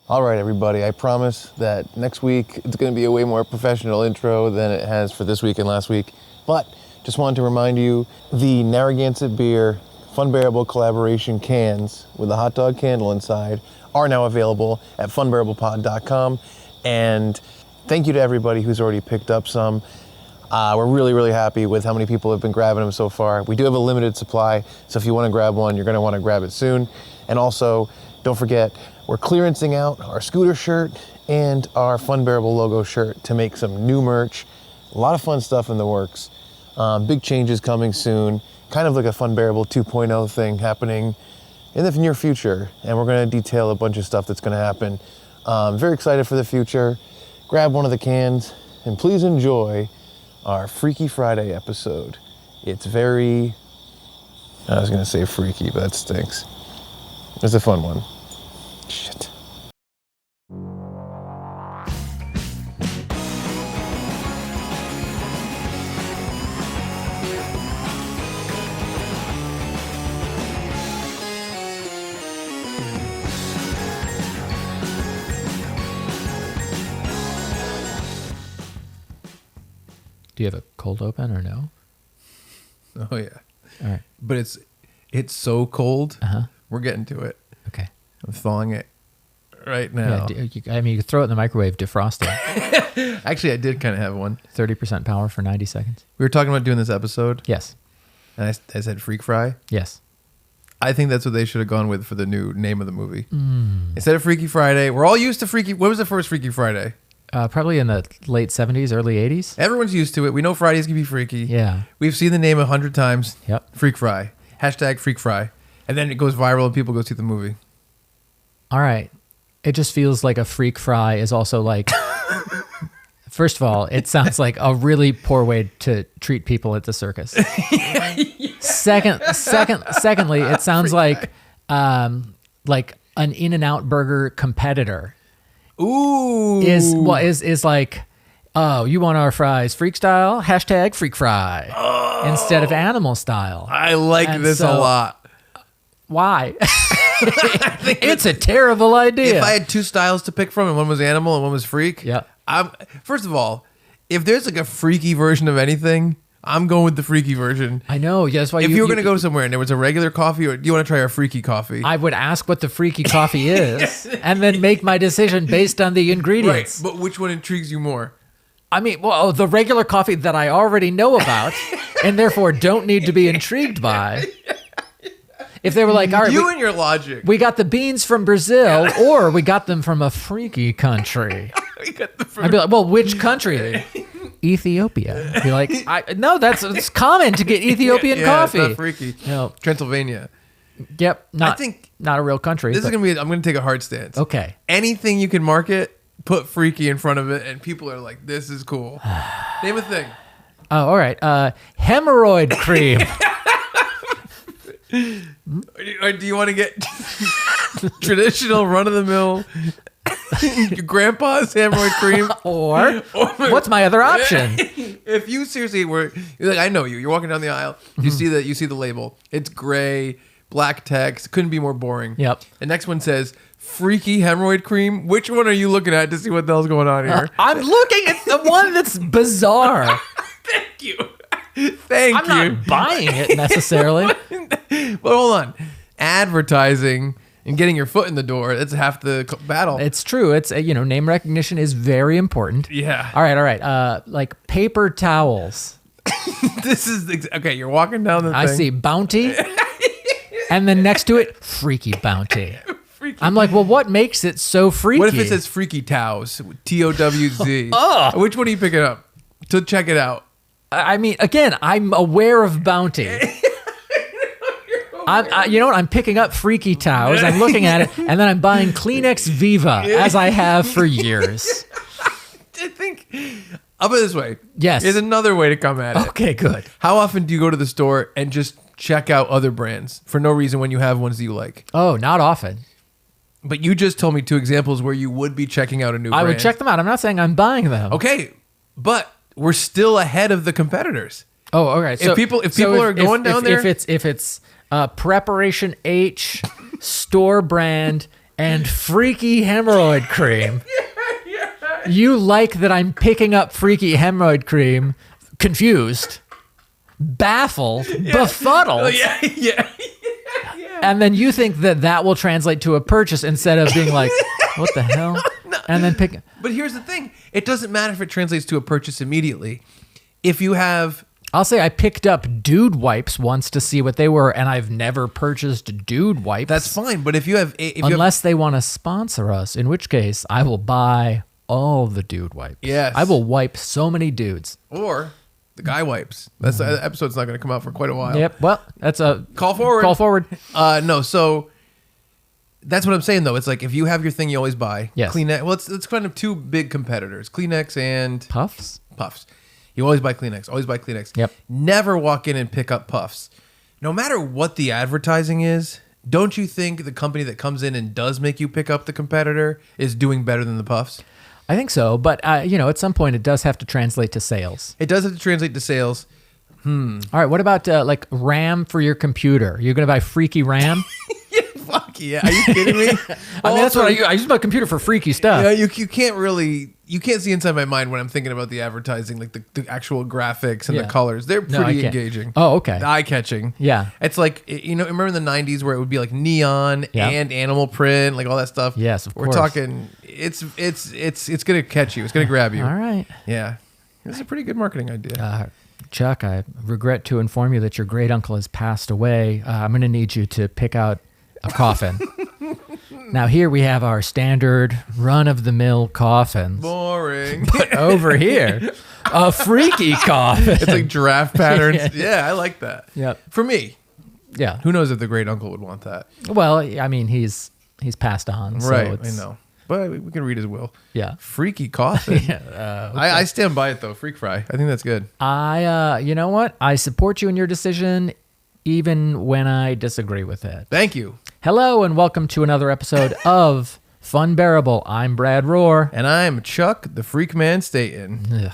All right, everybody, I promise that next week it's going to be a way more professional intro than it has for this week and last week. But just wanted to remind you, the Narragansett Beer Funbearable collaboration cans with the hot dog candle inside are now available at funbearablepod.com. And thank you to everybody who's already picked up some. We're really, really happy with how many people have been grabbing them so far. We do have a limited supply, so if you want to grab one, you're going to want to grab it soon. And also, don't forget, we're clearancing out our scooter shirt and our Funbearable logo shirt to make some new merch. A lot of fun stuff in the works. Big changes coming soon. Kind of like a Funbearable 2.0 thing happening in the near future. And we're going to detail a bunch of stuff that's going to happen. Very excited for the future. Grab one of the cans and please enjoy our Freaky Friday episode. It's very, I was going to say freaky, but that stinks. It's a fun one. Shit. Do you have a cold open or no? Oh yeah. All right. But it's so cold. Uh-huh. We're getting to it. Okay. I'm thawing it right now. Yeah, you could throw it in the microwave, defrost it. Actually, I did kind of have one. 30% power for 90 seconds. We were talking about doing this episode, Yes. and I said Freak Fry. Yes. I think that's what they should have gone with for the new name of the movie. Instead of Freaky Friday, we're all used to Freaky. What was the first Freaky Friday? Probably in the late 70s, early 80s. Everyone's used to it. We know Fridays can be freaky. Yeah. We've seen the name 100 times. Yep. Freak Fry. Hashtag Freak Fry. And then it goes viral and people go see the movie. All right. It just feels like a freak fry is also like, first of all, it sounds like a really poor way to treat people at the circus. Secondly, it sounds like an In-N-Out burger competitor. Ooh. Is like, oh, you want our fries freak style? Hashtag freak fry instead of animal style. I like this a lot. Why? It's a terrible idea. If I had two styles to pick from and one was animal and one was freak, yeah. First of all, if there's like a freaky version of anything, I'm going with the freaky version. I know. Yeah, that's why if you were going to go somewhere and there was a regular coffee, or do you want to try our freaky coffee? I would ask what the freaky coffee is and then make my decision based on the ingredients. Right, but which one intrigues you more? I mean, well, the regular coffee that I already know about and therefore don't need to be intrigued by. If they were like, all right, and your logic. We got the beans from Brazil or we got them from a freaky country. I'd be like, well, which country? Ethiopia. I'd be like, no, it's common to get Ethiopian coffee. It's not freaky. No. Transylvania. Yep. Not a real country. This is going to be, I'm going to take a hard stance. Okay. Anything you can market, put freaky in front of it, and people are like, this is cool. Name a thing. Oh, all right. Hemorrhoid cream. Or do you want to get traditional run-of-the-mill your grandpa's hemorrhoid cream? or what's my other option? If you seriously were, you're like, I know you. You're walking down the aisle. You see the label. It's gray, black text. Couldn't be more boring. Yep. The next one says freaky hemorrhoid cream. Which one are you looking at to see what the hell's going on here? I'm looking at the one that's bizarre. Thank you. Thank you. I'm not buying it necessarily. But hold on. Advertising and getting your foot in the door, that's half the battle. It's true. It's, name recognition is very important. Yeah. All right. Like paper towels. This is, okay, you're walking down the thing. I see Bounty. And then next to it, Freaky Bounty. Freaky. I'm like, well, what makes it so freaky? What if it says Freaky Towels? TOWZ. Oh. Which one are you picking up to check it out? I mean, again, I'm aware of Bounty. You know what? I'm picking up Freaky Towels. I'm looking at it, and then I'm buying Kleenex Viva, as I have for years. I think, I'll put it this way. Yes. There's another way to come at it. Okay, good. How often do you go to the store and just check out other brands for no reason when you have ones that you like? Oh, not often. But you just told me two examples where you would be checking out a new brand. I would check them out. I'm not saying I'm buying them. Okay, but we're still ahead of the competitors. Oh, okay. So if people are going down there, if it's Preparation H store brand and Freaky Hemorrhoid Cream. You like that I'm picking up Freaky Hemorrhoid Cream, confused, baffled, befuddled. Yeah. And then you think that that will translate to a purchase instead of being like, what the hell? No. And then pick. But here's the thing. It doesn't matter if it translates to a purchase immediately. If you have... I'll say I picked up dude wipes once to see what they were, and I've never purchased dude wipes. That's fine. But if you have... Unless they want to sponsor us, in which case I will buy all the dude wipes. Yes. I will wipe so many dudes. Or the guy wipes. That's the episode's not going to come out for quite a while. Yep. Well, that's a... Call forward. Call forward. No, so... That's what I'm saying, though. It's like if you have your thing you always buy. Yes. Kleenex. Well, it's kind of two big competitors. Kleenex and... Puffs? Puffs. You always buy Kleenex. Always buy Kleenex. Yep. Never walk in and pick up Puffs. No matter what the advertising is, don't you think the company that comes in and does make you pick up the competitor is doing better than the Puffs? I think so. But, at some point it does have to translate to sales. It does have to translate to sales. All right. What about like RAM for your computer? You're going to buy Freaky RAM? Fuck yeah. Are you kidding me? I mean, that's what I use my computer for freaky stuff. Yeah, you can't see inside my mind when I'm thinking about the advertising, like the actual graphics and the colors. They're pretty engaging. Oh, okay. Eye-catching. Yeah. It's like, remember in the 90s where it would be like neon and animal print, like all that stuff? Yes, of course. We're talking, it's going to catch you. It's going to grab you. All right. Yeah. It's a pretty good marketing idea. Chuck, I regret to inform you that your great uncle has passed away. I'm going to need you to pick out a coffin. Now here we have our standard run-of-the-mill coffins. Boring. But over here, a freaky coffin. It's like giraffe patterns. Yeah, I like that. Yep. For me. Yeah. Who knows if the great uncle would want that? Well, I mean, he's passed on. So Right, it's, I know. But we can read his will. Yeah. Freaky coffin. Okay. I stand by it, though. Freak Fry. I think that's good. You know what? I support you in your decision, even when I disagree with it. Thank you. Hello, and welcome to another episode of Funbearable. I'm Brad Rohr. And I'm Chuck, the Freak Man Staten.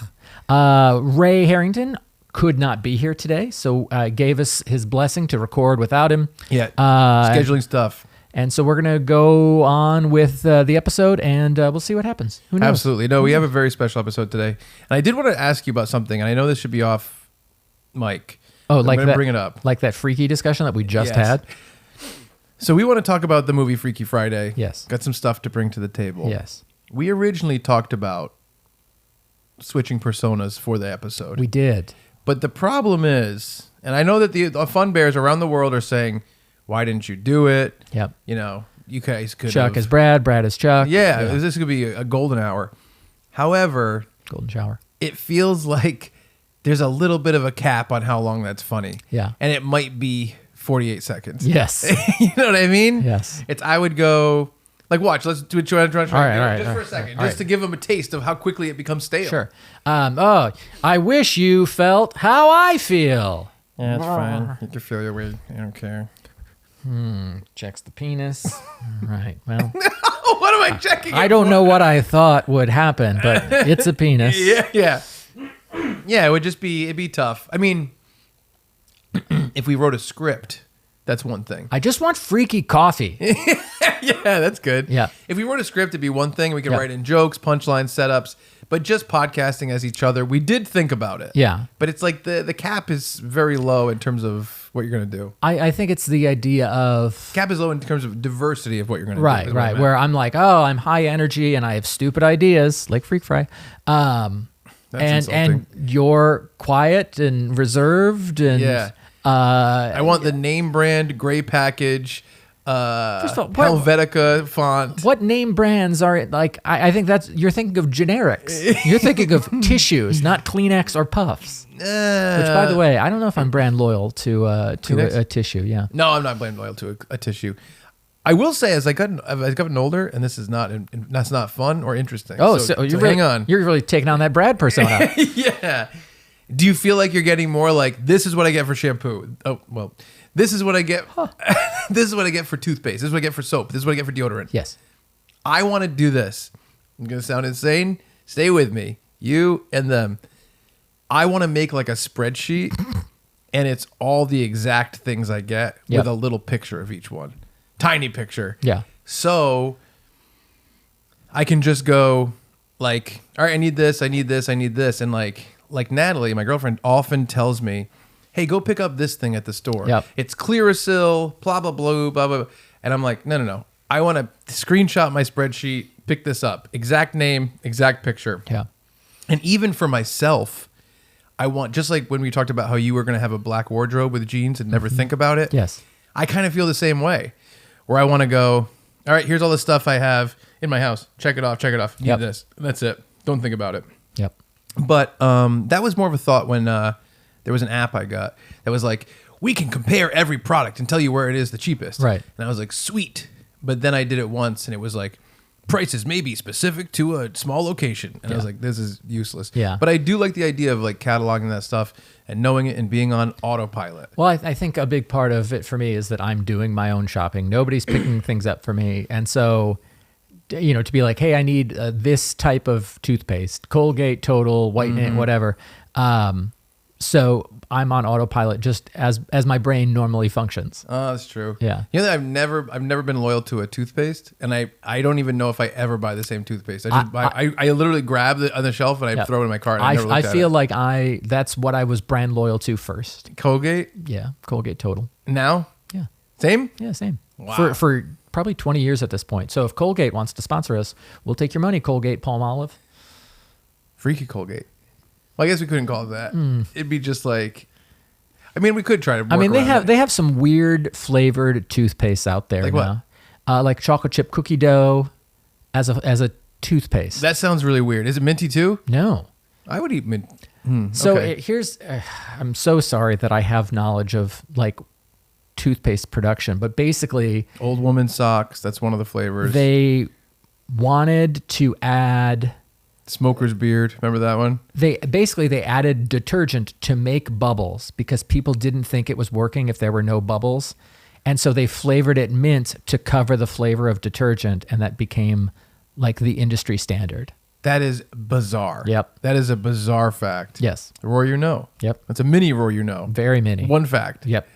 Ray Harrington could not be here today, so gave us his blessing to record without him. Yeah. Scheduling stuff. And so we're going to go on with the episode, and we'll see what happens. Who knows? Absolutely. No, we have a very special episode today. And I did want to ask you about something, and I know this should be off mic. Oh, I'm like gonna that, bring it up. Like that freaky discussion that we just Yes. had? So we want to talk about the movie Freaky Friday. Yes. Got some stuff to bring to the table. Yes. We originally talked about switching personas for the episode. We did. But the problem is, and I know that the Fun Bears around the world are saying, why didn't you do it? Yep. You guys could Chuck have. is Brad, Brad is Chuck. Yeah, this could be a golden hour. However, Golden shower. it feels like there's a little bit of a cap on how long that's funny. Yeah. And it might be 48 seconds. Yes. You know what I mean? Yes. I would go, like, watch, let's do it. Try all right, just all for right, a second, all just to give them a taste of how quickly it becomes stale. Sure. I wish you felt how I feel. Yeah, it's fine. You can feel your way. I don't care. Checks the penis. All right. Well, What am I checking? I don't know what I thought would happen, but it's a penis. Yeah. Yeah, it'd be tough. I mean, if we wrote a script, that's one thing. I just want freaky coffee. Yeah, that's good. Yeah. If we wrote a script, it'd be one thing. We could Yeah. write in jokes, punchlines, setups, but just podcasting as each other, we did think about it. Yeah. But it's like the cap is very low in terms of what you're going to do. I think it's the idea of Cap is low in terms of diversity of what you're going to do. right, is what I right, meant. where I'm like, oh, I'm high energy and I have stupid ideas like Freak Fry. That's and insulting. you're quiet and reserved and Yeah. I want the name brand, gray package, First of all, what- Helvetica font. what name brands are like? I think you're thinking of generics. You're thinking of tissues, not Kleenex or Puffs. Which, by the way, I don't know if I'm brand loyal to a tissue. Yeah. No, I'm not brand loyal to a tissue. I will say, as I gotten older, and this is that's not fun or interesting. Oh, so you're hang really, on. You're really taking on that Brad persona. Yeah. Do you feel like you're getting more like, this is what I get for shampoo? Oh, well, this is what I get. This is what I get for toothpaste. This is what I get for soap. This is what I get for deodorant. Yes. I want to do this. I'm going to sound insane. Stay with me. You and them. I want to make like a spreadsheet and it's all the exact things I get Yep. with a little picture of each one. Tiny picture. Yeah. So I can just go like, all right, I need this, I need this, I need this. And like Natalie, my girlfriend, often tells me, hey, go pick up this thing at the store. Yep. It's Clearasil, blah, blah, blah, blah, blah. And I'm like, no. I want to screenshot my spreadsheet, pick this up. Exact name, exact picture. Yeah. And even for myself, I want, just like when we talked about how you were going to have a black wardrobe with jeans and never think about it. Yes. I kind of feel the same way, where I want to go, all right, here's all the stuff I have in my house. Check it off. Need Yep. this. That's it. Don't think about it. Yep. But that was more of a thought when there was an app I got that was like, we can compare every product and tell you where it is the cheapest. Right. And I was like, sweet. But then I did it once and it was like, prices may be specific to a small location. And I was like, this is useless. Yeah. But I do like the idea of like cataloging that stuff and knowing it and being on autopilot. Well, I think a big part of it for me is that I'm doing my own shopping. Nobody's picking things up for me. And so, you know, to be like, hey, I need this type of toothpaste, Colgate, Total, Whitening, whatever. So I'm on autopilot just as my brain normally functions. Oh, that's true. Yeah. You know that I've never been loyal to a toothpaste, and I don't even know if I ever buy the same toothpaste. I literally grab it on the shelf and I throw it in my cart. And I never looked I at feel it. like that's what I was brand loyal to first. Colgate Yeah, Colgate Total. now. Yeah, Same. yeah, same. Wow. For probably 20 years at this point. So if Colgate wants to sponsor us, we'll take your money, Colgate Palmolive. Freaky Colgate. Well, I guess we couldn't call it that. It'd be just like, I mean, we could try to. Work They have some weird flavored toothpaste out there Like what? now, like chocolate chip cookie dough as a toothpaste. That sounds really weird. Is it minty too? No. I would eat mint. So okay. I'm so sorry that I have knowledge of like toothpaste production, but basically Old woman socks. That's one of the flavors. they wanted to add. Smoker's beard. Remember that one? They added detergent to make bubbles because people didn't think it was working if there were no bubbles. And so they flavored it mint to cover the flavor of detergent, and that became like the industry standard. That is bizarre. Yep. That is a bizarre fact. Yes. Roar you know. Yep. That's a mini roar you know. Very many. One fact. Yep.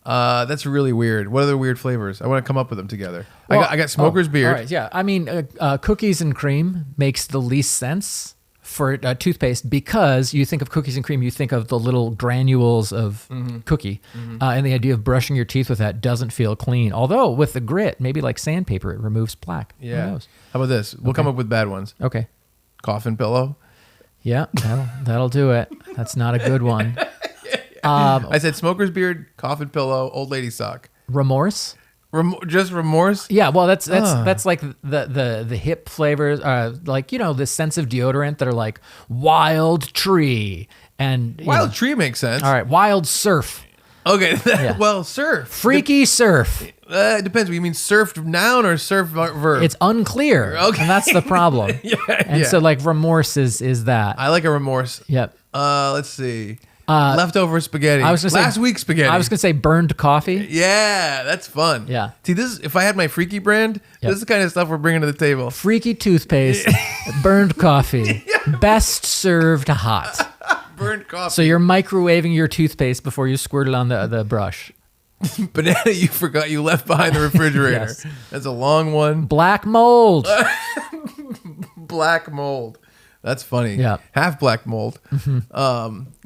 That's really weird. What other weird flavors? I want to come up with them together. I got Smoker's beard. All right, yeah. I mean, cookies and cream makes the least sense for toothpaste because you think of cookies and cream, you think of the little granules of cookie. And the idea of brushing your teeth with that doesn't feel clean. Although with the grit, maybe like sandpaper, it removes plaque. Who Yeah. knows? How about this? We'll come up with bad ones. Okay. Coffin pillow. Yeah, that'll do it. That's not a good one. I said Smoker's beard, coffin pillow, old lady sock. Remorse? Just remorse? Yeah, well, that's like the hip flavors, like, you know, the scents of deodorant that are like wild tree and Wild tree makes sense. All right, wild surf, Okay. Well, surf. freaky surf. It depends. You mean surf noun or surf verb? It's unclear. Okay. And that's the problem. So like remorse is that. I like a remorse. Yep. Let's see. Leftover spaghetti. I was gonna say last week's spaghetti. I was gonna say burned coffee. Yeah, that's fun. Yeah. See, this is, if I had my Freaky brand, this is the kind of stuff we're bringing to the table. Freaky toothpaste, burned coffee, best served hot. Burned coffee. So you're microwaving your toothpaste before you squirt it on the brush. Banana you forgot you left behind the refrigerator. Yes. That's a long one. Black mold. Black mold. That's funny. Yeah. Half black mold.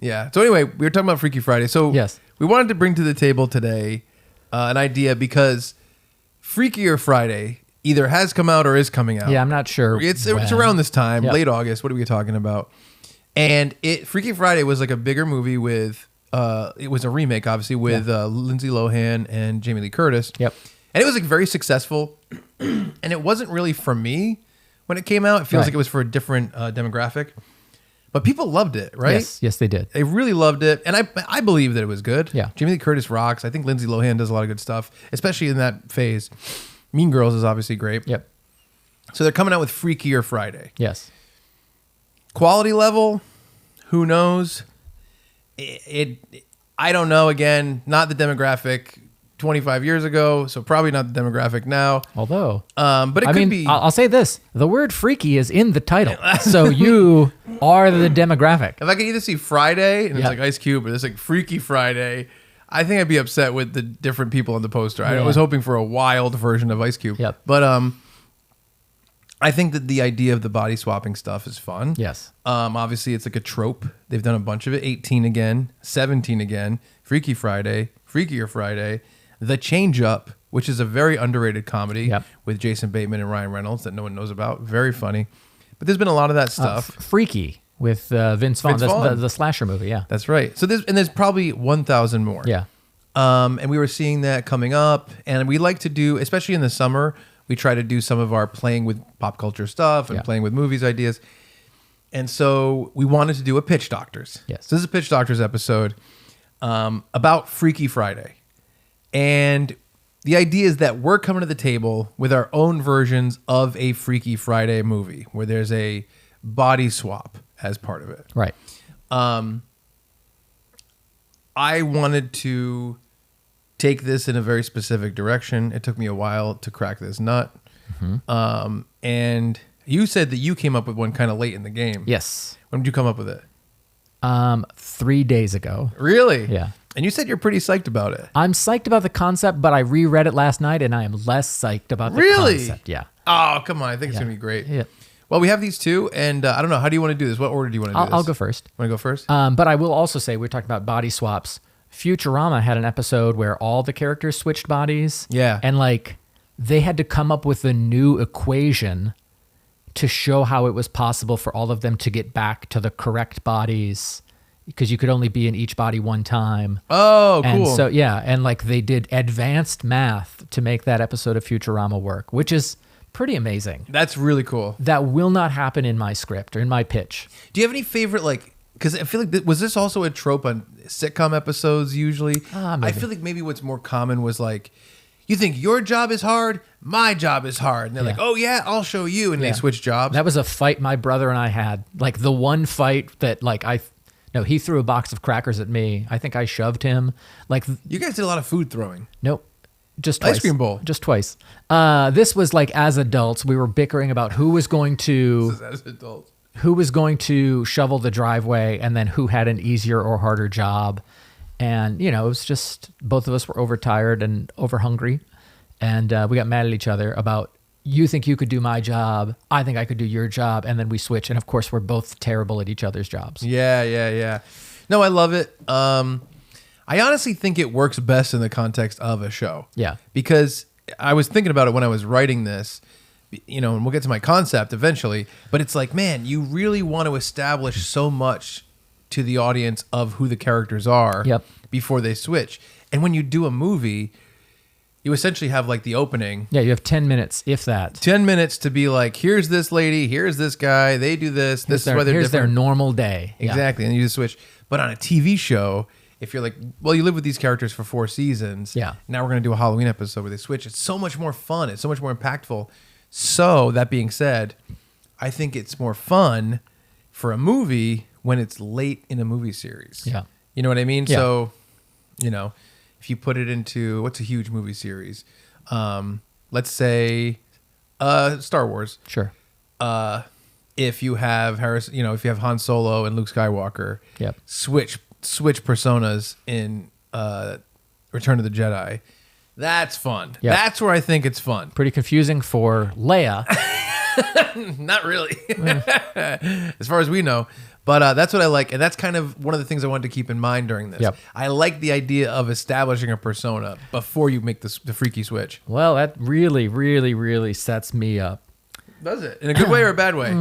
Yeah. So anyway, we were talking about Freaky Friday. So Yes. we wanted to bring to the table today an idea because Freakier Friday either has come out or is coming out. Yeah, I'm not sure. It's when. around this time, Yep. late August. What are we talking about? And Freaky Friday was like a bigger movie with, it was a remake, obviously, with Lindsay Lohan and Jamie Lee Curtis. Yep. And it was like very successful. And it wasn't really for me when it came out. It feels Right. like it was for a different demographic. But people loved it, right? Yes, they did. They really loved it. And I believe that it was good. Yeah. Jamie Lee Curtis rocks. I think Lindsay Lohan does a lot of good stuff, especially in that phase. Mean Girls is obviously great. Yep. So they're coming out with Freakier Friday. Yes. Quality level, who knows? I don't know. Again, not the demographic 25 years ago, so probably not the demographic now. Although, But it I could mean, be. I'll say this: the word "freaky" is in the title, so you are the demographic. If I could either see Friday and it's Yeah. like Ice Cube, or it's like Freaky Friday, I think I'd be upset with the different people on the poster. I Yeah. was hoping for a wild version of Ice Cube. Yep. But I think that the idea of the body swapping stuff is fun. Yes. Obviously, it's like a trope. They've done a bunch of it. 18 again, 17 again, Freaky Friday, Freakier Friday, The Change Up, which is a very underrated comedy Yep. with Jason Bateman and Ryan Reynolds that no one knows about. Very funny. But there's been a lot of that stuff. Freaky with Vince Vaughn, Vince Vaughn. the slasher movie. Yeah. That's right. So there's probably 1,000 more. Yeah. And we were seeing that coming up, and we like to do, especially in the summer, we try to do some of our playing with pop culture stuff and Yeah. playing with movies ideas. And so we wanted to do a Pitch Doctors. Yes. So this is a Pitch Doctors episode about Freaky Friday. And the idea is that we're coming to the table with our own versions of a Freaky Friday movie where there's a body swap as part of it. Right. I wanted to take this in a very specific direction. It took me a while to crack this nut. And you said that you came up with one kind of late in the game. Yes. When did you come up with it? 3 days ago. Really? Yeah. And you said you're pretty psyched about it. I'm psyched about the concept, but I reread it last night and I am less psyched about the Really? concept. Yeah. Oh, come on. I think it's Yeah. going to be great. Yeah. Well, we have these two, and I don't know. How do you want to do this? What order do you want to do this? I'll go first. Want to go first? But I will also say, we're talking about body swaps. Futurama had an episode where all the characters switched bodies. Yeah. And like they had to come up with a new equation to show how it was possible for all of them to get back to the correct bodies because you could only be in each body one time. Oh, And cool. so, yeah. And like they did advanced math to make that episode of Futurama work, which is pretty amazing. That's really cool. That will not happen in my script or in my pitch. Do you have any favorite, like, because I feel like, was this also a trope on sitcom episodes usually? I Maybe. feel like maybe what's more common was like, you think your job is hard, my job is hard. And they're Yeah. like, oh yeah, I'll show you. And Yeah. they switch jobs. That was a fight my brother and I had. Like the one fight that like he threw a box of crackers at me. I think I shoved him. Like You guys did a lot of food throwing. nope. Just twice. Ice cream bowl. Just twice. This was like as adults, we were bickering about who was going to As adults. shovel the driveway and then who had an easier or harder job. And, you know, it was just both of us were overtired and over hungry. And we got mad at each other about, you think you could do my job. I think I could do your job. And then we switch. And of course, we're both terrible at each other's jobs. Yeah. No, I love it. I honestly think it works best in the context of a show. Yeah. Because I was thinking about it when I was writing this, you know, and we'll get to my concept eventually, but it's like, man, you really want to establish so much to the audience of who the characters are Yep. before they switch. And when you do a movie, you essentially have like the opening, Yeah, you have 10 minutes, if that. 10 minutes to be like, here's this lady, here's this guy, they do this, this is why they're Here's their different. normal day. Yeah. Exactly. And you just switch. But on a TV show, if you're like, well, you live with these characters for 4 seasons. Yeah. Now we're going to do a Halloween episode where they switch. It's so much more fun. It's so much more impactful. So that being said, I think it's more fun for a movie when it's late in a movie series. Yeah. You know what I mean? Yeah. So, you know, if you put it into, what's a huge movie series? Let's say Star Wars. Sure. If you have Harris, you know, if you have Han Solo and Luke Skywalker, Yep. switch personas in Return of the Jedi. That's fun. Yep. That's where I think it's fun. Pretty confusing for Leia. Not really, as far as we know. But that's what I like, and that's kind of one of the things I wanted to keep in mind during this. Yep. I like the idea of establishing a persona before you make the freaky switch. Well, that really, really, really sets me up. Does it in a good way or a bad way?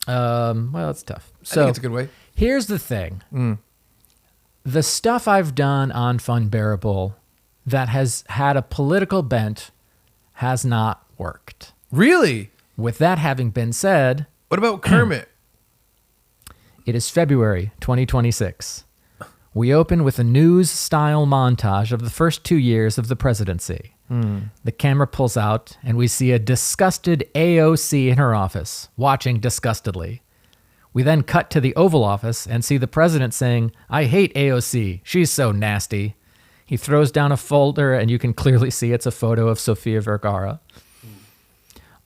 Well, it's tough. I So think it's a good way. here's the thing. The stuff I've done on Funbearable that has had a political bent has not worked. Really? With that having been said, What about Kermit? it is February 2026. We open with a news-style montage of the first 2 years of the presidency. The camera pulls out, and we see a disgusted AOC in her office, watching disgustedly. We then cut to the Oval Office and see the president saying, "I hate AOC. She's so nasty." He throws down a folder, and you can clearly see it's a photo of Sofia Vergara.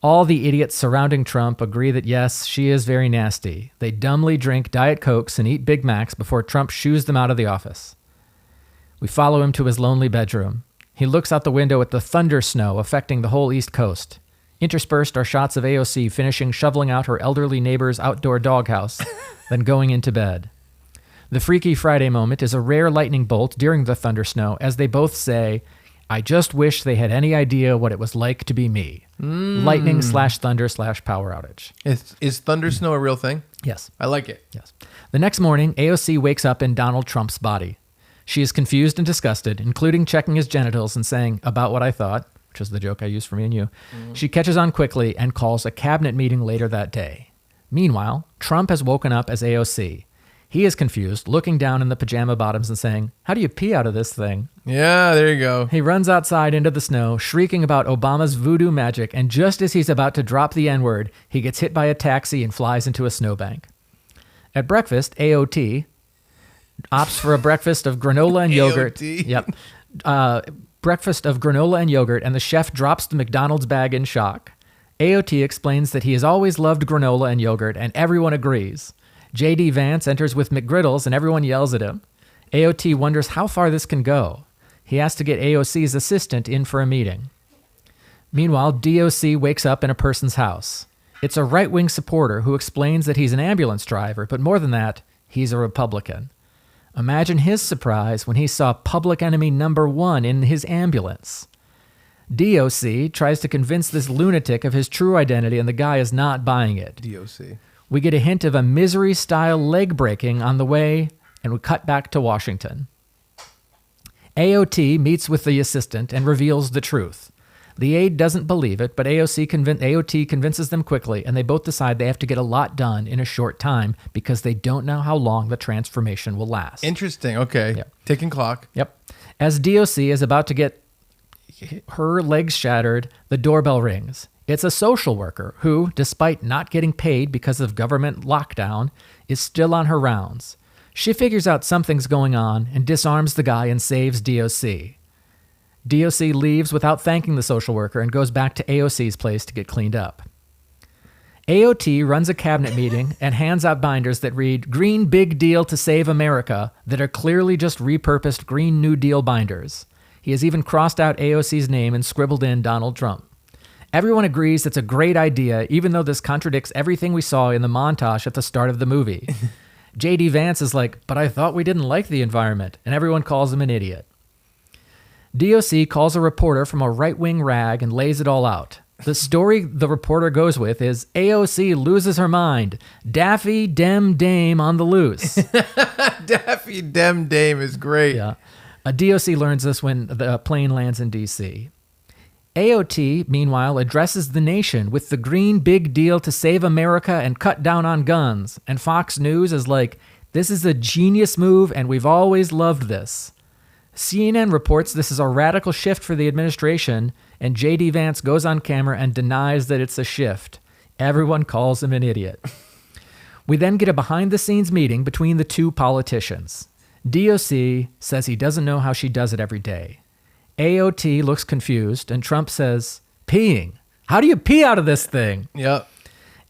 All the idiots surrounding Trump agree that yes, she is very nasty. They dumbly drink Diet Cokes and eat Big Macs before Trump shoos them out of the office. We follow him to his lonely bedroom. He looks out the window at the thunder snow affecting the whole East Coast. Interspersed are shots of AOC finishing shoveling out her elderly neighbor's outdoor doghouse, then going into bed. The Freaky Friday moment is a rare lightning bolt during the thunder snow as they both say, "I just wish they had any idea what it was like to be me." Lightning/thunder/power outage. Is thunder snow a real thing? Yes. I like it. Yes. The next morning, AOC wakes up in Donald Trump's body. She is confused and disgusted, including checking his genitals and saying, "About what I thought," which is the joke I used for me and you. She catches on quickly and calls a cabinet meeting later that day. Meanwhile, Trump has woken up as AOC. He is confused, looking down in the pajama bottoms and saying, "How do you pee out of this thing?" Yeah, there you go. He runs outside into the snow, shrieking about Obama's voodoo magic, and just as he's about to drop the N-word, he gets hit by a taxi and flies into a snowbank. At breakfast, AOT opts for a breakfast of granola and yogurt. AOT. Yep. Breakfast of granola and yogurt, and the chef drops the McDonald's bag in shock. AOT explains that he has always loved granola and yogurt, and everyone agrees. J.D. Vance enters with McGriddles, and everyone yells at him. AOT wonders how far this can go. He has to get AOC's assistant in for a meeting. Meanwhile, DOC wakes up in a person's house. It's a right-wing supporter who explains that he's an ambulance driver, but more than that, he's a Republican. Imagine his surprise when he saw public enemy number one in his ambulance. DOC tries to convince this lunatic of his true identity, and the guy is not buying it. DOC. We get a hint of a Misery-style leg breaking on the way, and we cut back to Washington. AOT meets with the assistant and reveals the truth. The aide doesn't believe it, but AOT convinces them quickly, and they both decide they have to get a lot done in a short time because they don't know how long the transformation will last. Interesting. Okay. Yep. Ticking clock. Yep. As DOC is about to get her legs shattered, the doorbell rings. It's a social worker who, despite not getting paid because of government lockdown, is still on her rounds. She figures out something's going on and disarms the guy and saves DOC. DOC leaves without thanking the social worker and goes back to AOC's place to get cleaned up. AOT runs a cabinet meeting and hands out binders that read, "Green Big Deal to Save America," that are clearly just repurposed Green New Deal binders. He has even crossed out AOC's name and scribbled in Donald Trump. Everyone agrees it's a great idea, even though this contradicts everything we saw in the montage at the start of the movie. J.D. Vance is like, "But I thought we didn't like the environment," and everyone calls him an idiot. DOC calls a reporter from a right-wing rag and lays it all out. The story the reporter goes with is AOC loses her mind. Daffy Dem Dame on the loose. Daffy Dem Dame is great. Yeah. DOC learns this when the plane lands in D.C. AOT, meanwhile, addresses the nation with the Green Big Deal to Save America and cut down on guns. And Fox News is like, "This is a genius move, and we've always loved this." CNN reports this is a radical shift for the administration, and J.D. Vance goes on camera and denies that it's a shift. Everyone calls him an idiot. We then get a behind-the-scenes meeting between the two politicians. DOC says he doesn't know how she does it every day. AOT looks confused, and Trump says, "Peeing. How do you pee out of this thing?" Yep.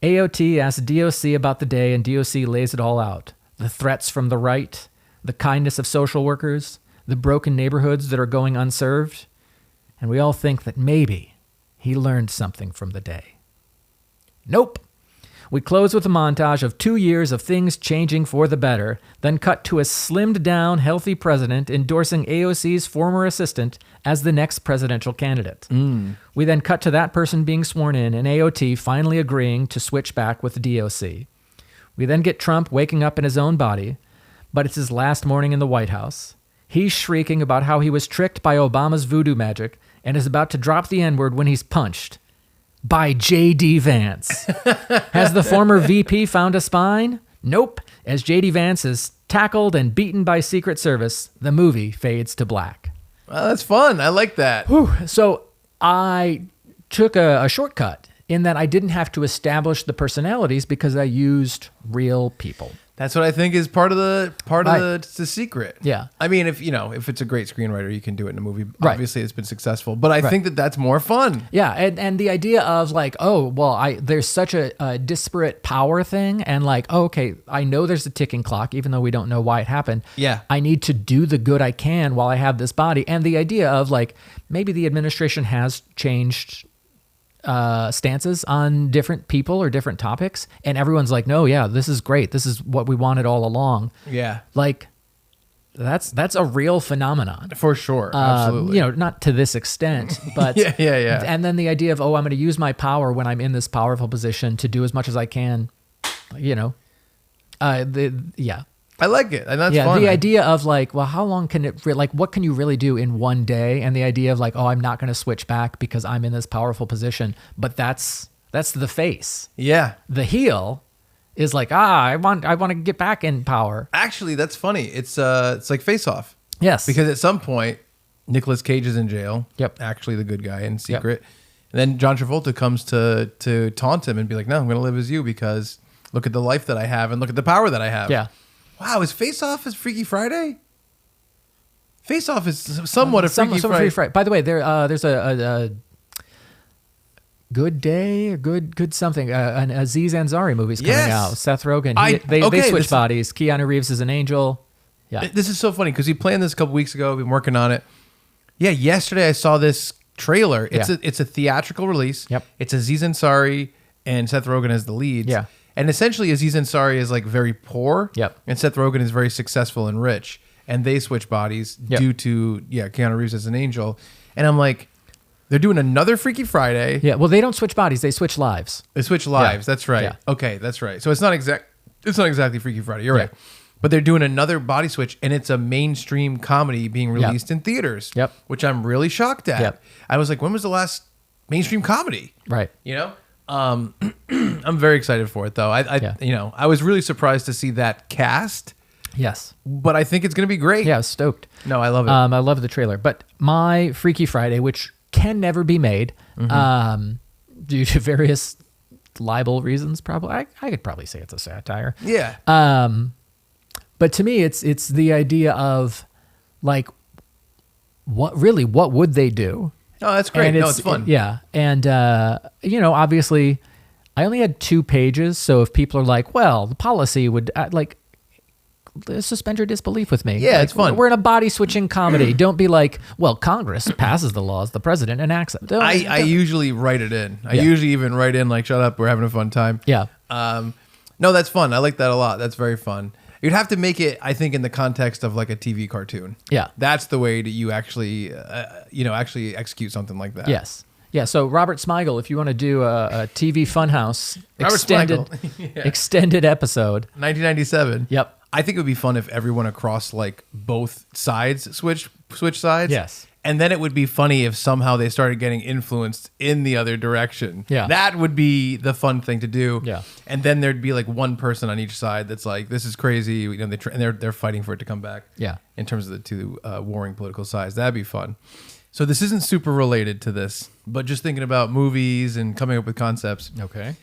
AOT asks DOC about the day, and DOC lays it all out. The threats from the right, the kindness of social workers, the broken neighborhoods that are going unserved. And we all think that maybe he learned something from the day. Nope. We close with a montage of 2 years of things changing for the better, then cut to a slimmed-down, healthy president endorsing AOC's former assistant as the next presidential candidate. We then cut to that person being sworn in and AOT finally agreeing to switch back with the DOC. We then get Trump waking up in his own body, but it's his last morning in the White House. He's shrieking about how he was tricked by Obama's voodoo magic and is about to drop the N-word when he's punched by J.D. Vance. Has the former VP found a spine? Nope. As J.D. Vance is tackled and beaten by Secret Service, the movie fades to black. Well, that's fun. I like that. Whew. So I took a shortcut in that I didn't have to establish the personalities because I used real people. That's what I think is part of the Right. the secret. Yeah. I mean, if it's a great screenwriter, you can do it in a movie. Right. Obviously, it's been successful, but I think that's more fun. Yeah, and the idea of like, oh, well, there's such a disparate power thing, and like, oh, okay, I know there's a ticking clock, even though we don't know why it happened. Yeah. I need to do the good I can while I have this body, and the idea of like maybe the administration has changed stances on different people or different topics, and everyone's like, no, yeah, this is great. This is what we wanted all along. Yeah, Like, that's a real phenomenon. for sure. Absolutely. Not to this extent, but Yeah. And then the idea of, oh, I'm going to use my power when I'm in this powerful position to do as much as I can. I like it, and that's Yeah, fun. the idea of like, well, how long can it like what can you really do in one day? And the idea of like, oh, I'm not going to switch back because I'm in this powerful position. But that's the face. Yeah. The heel is like, I want to get back in power. Actually, that's funny. It's like Face Off. Yes. Because at some point, Nicolas Cage is in jail. Yep. Actually, the good guy in secret. And then John Travolta comes to taunt him and be like, "No, I'm going to live as you because look at the life that I have and look at the power that I have." Yeah. Wow, is Face Off as Freaky Friday? Face Off is somewhat a Freaky Friday. By the way, there's a Good Day, good something. An Aziz Ansari movie's coming Yes. out. Seth Rogen. They Okay, switch this- bodies. Keanu Reeves is an angel. Yeah. This is so funny because we planned this a couple weeks ago. We've been working on it. Yeah, yesterday I saw this trailer. It's Yeah. a theatrical release. Yep. It's Aziz Ansari and Seth Rogen as the leads. Yeah. And essentially Aziz Ansari is like very poor. Yep. And Seth Rogen is very successful and rich. And they switch bodies Yep. due to Keanu Reeves as an angel. And I'm like, they're doing another Freaky Friday. Yeah. Well, they don't switch bodies. They switch lives. They switch lives. Yeah. That's right. Yeah. Okay, that's right. So it's not exactly Freaky Friday. You're right. But they're doing another body switch, and it's a mainstream comedy being released in theaters. Yep. Which I'm really shocked at. Yep. I was like, when was the last mainstream comedy? Right. I'm very excited for it though. I was really surprised to see that cast, Yes. but I think it's going to be great. Yeah, I was stoked. No, I love it. I love the trailer. But my Freaky Friday, which can never be made due to various libel reasons, probably. I could probably say it's a satire. Yeah. But to me, it's the idea of like, what would they do? Oh, that's great. And No, it's fun. Yeah. And, obviously, I only had 2 pages. So if people are like, well, the policy would, suspend your disbelief with me. Yeah, Like, it's fun. We're in a body switching comedy. Don't be like, well, Congress passes the laws, the president enacts them. I usually write it in. I usually even write in like, shut up, we're having a fun time. Yeah. No, that's fun. I like that a lot. That's very fun. You'd have to make it, I think, in the context of like a TV cartoon. Yeah. That's the way that you actually, actually execute something like that. Yes. Yeah. So Robert Smigel, if you want to do a TV Funhouse Robert extended episode. 1997. Yep. I think it would be fun if everyone across like both sides switch sides. Yes. And then it would be funny if somehow they started getting influenced in the other direction. Yeah. That would be the fun thing to do. Yeah. And then there'd be like one person on each side that's like, this is crazy. And they're fighting for it to come back. Yeah. In terms of the two warring political sides. That'd be fun. So this isn't super related to this, but just thinking about movies and coming up with concepts. Okay.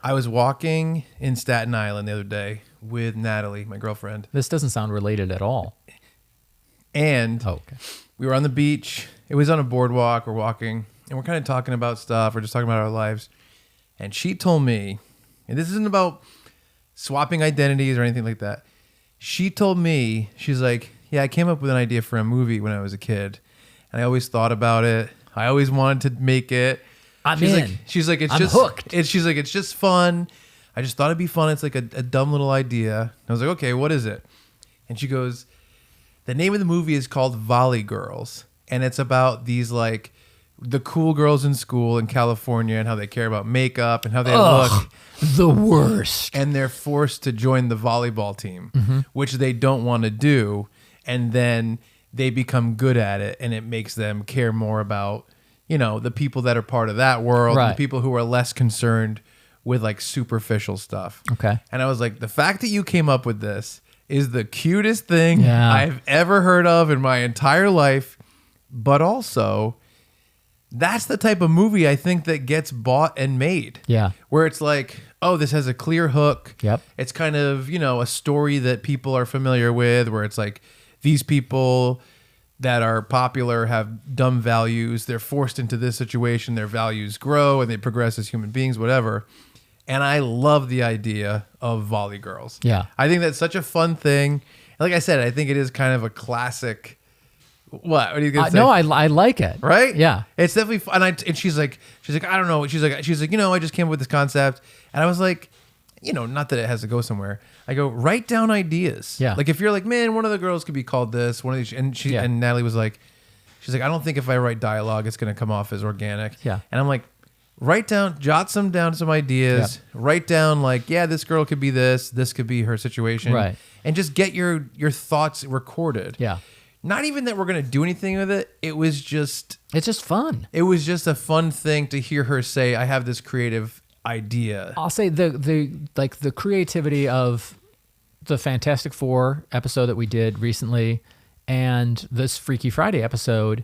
I was walking in Staten Island the other day with Natalie, my girlfriend. This doesn't sound related at all. And Okay. we were on the beach. It was on a boardwalk. We're walking, and we're kind of talking about stuff. We're just talking about our lives. And she told me, and this isn't about swapping identities or anything like that. She told me, she's like, yeah, I came up with an idea for a movie when I was a kid. And I always thought about it. I always wanted to make it. She's like, it's I'm just hooked. She's like, it's just fun. I just thought it'd be fun. It's like a dumb little idea. And I was like, okay, what is it? And she goes, the name of the movie is called Volley Girls. And it's about these like the cool girls in school in California and how they care about makeup and how they look. The worst. And they're forced to join the volleyball team, which they don't want to do. And then they become good at it, and it makes them care more about, the people that are part of that world, and Right. the people who are less concerned with like superficial stuff. Okay. And I was like, the fact that you came up with this is the cutest thing Yeah. I've ever heard of in my entire life. But also, that's the type of movie I think that gets bought and made. Yeah. Where it's like, oh, this has a clear hook. Yep. It's kind of, a story that people are familiar with, where it's like these people that are popular have dumb values. They're forced into this situation. Their values grow and they progress as human beings, whatever. And I love the idea of volley girls. Yeah. I think that's such a fun thing. Like I said, I think it is kind of a classic. What are you gonna say? No, I like it. Right? Yeah. It's definitely fun. And she's like, I don't know. She's like, I just came up with this concept. And I was like, not that it has to go somewhere. I go, write down ideas. Yeah. Like if you're like, man, one of the girls could be called this, one of these, and Natalie was like, she's like, I don't think if I write dialogue, it's going to come off as organic. Yeah. And I'm like, jot some ideas. Yeah. Write down like, yeah, this girl could be this could be her situation. Right. And just get your thoughts recorded. Yeah. Not even that we're going to do anything with it. It's just fun. It was just a fun thing to hear her say, I have this creative idea. I'll say the creativity of the Fantastic Four episode that we did recently and this Freaky Friday episode,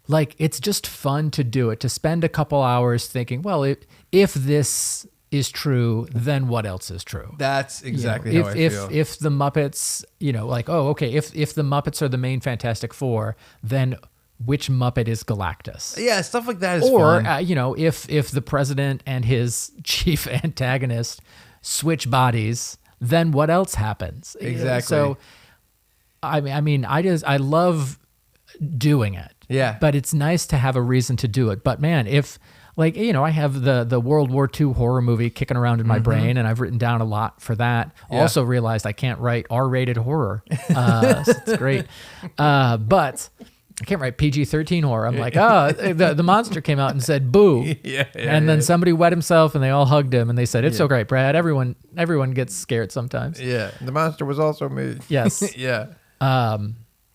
like it's just fun to do it, to spend a couple hours thinking, well, if this is true, then what else is true? That's exactly how I feel. If the Muppets, if the Muppets are the main Fantastic Four, then which Muppet is Galactus? Yeah, stuff like that is or, fun. If the president and his chief antagonist switch bodies, then what else happens? Exactly. So, I love doing it. Yeah. But it's nice to have a reason to do it. But man, if I have the World War II horror movie kicking around in my brain, and I've written down a lot for that. Yeah. Also realized I can't write R-rated horror. So it's great. But I can't write PG-13 horror. I'm like, the monster came out and said boo. And then somebody wet himself and they all hugged him and they said, it's so great, Brad. Everyone gets scared sometimes. Yeah. The monster was also me. Yes. Yeah.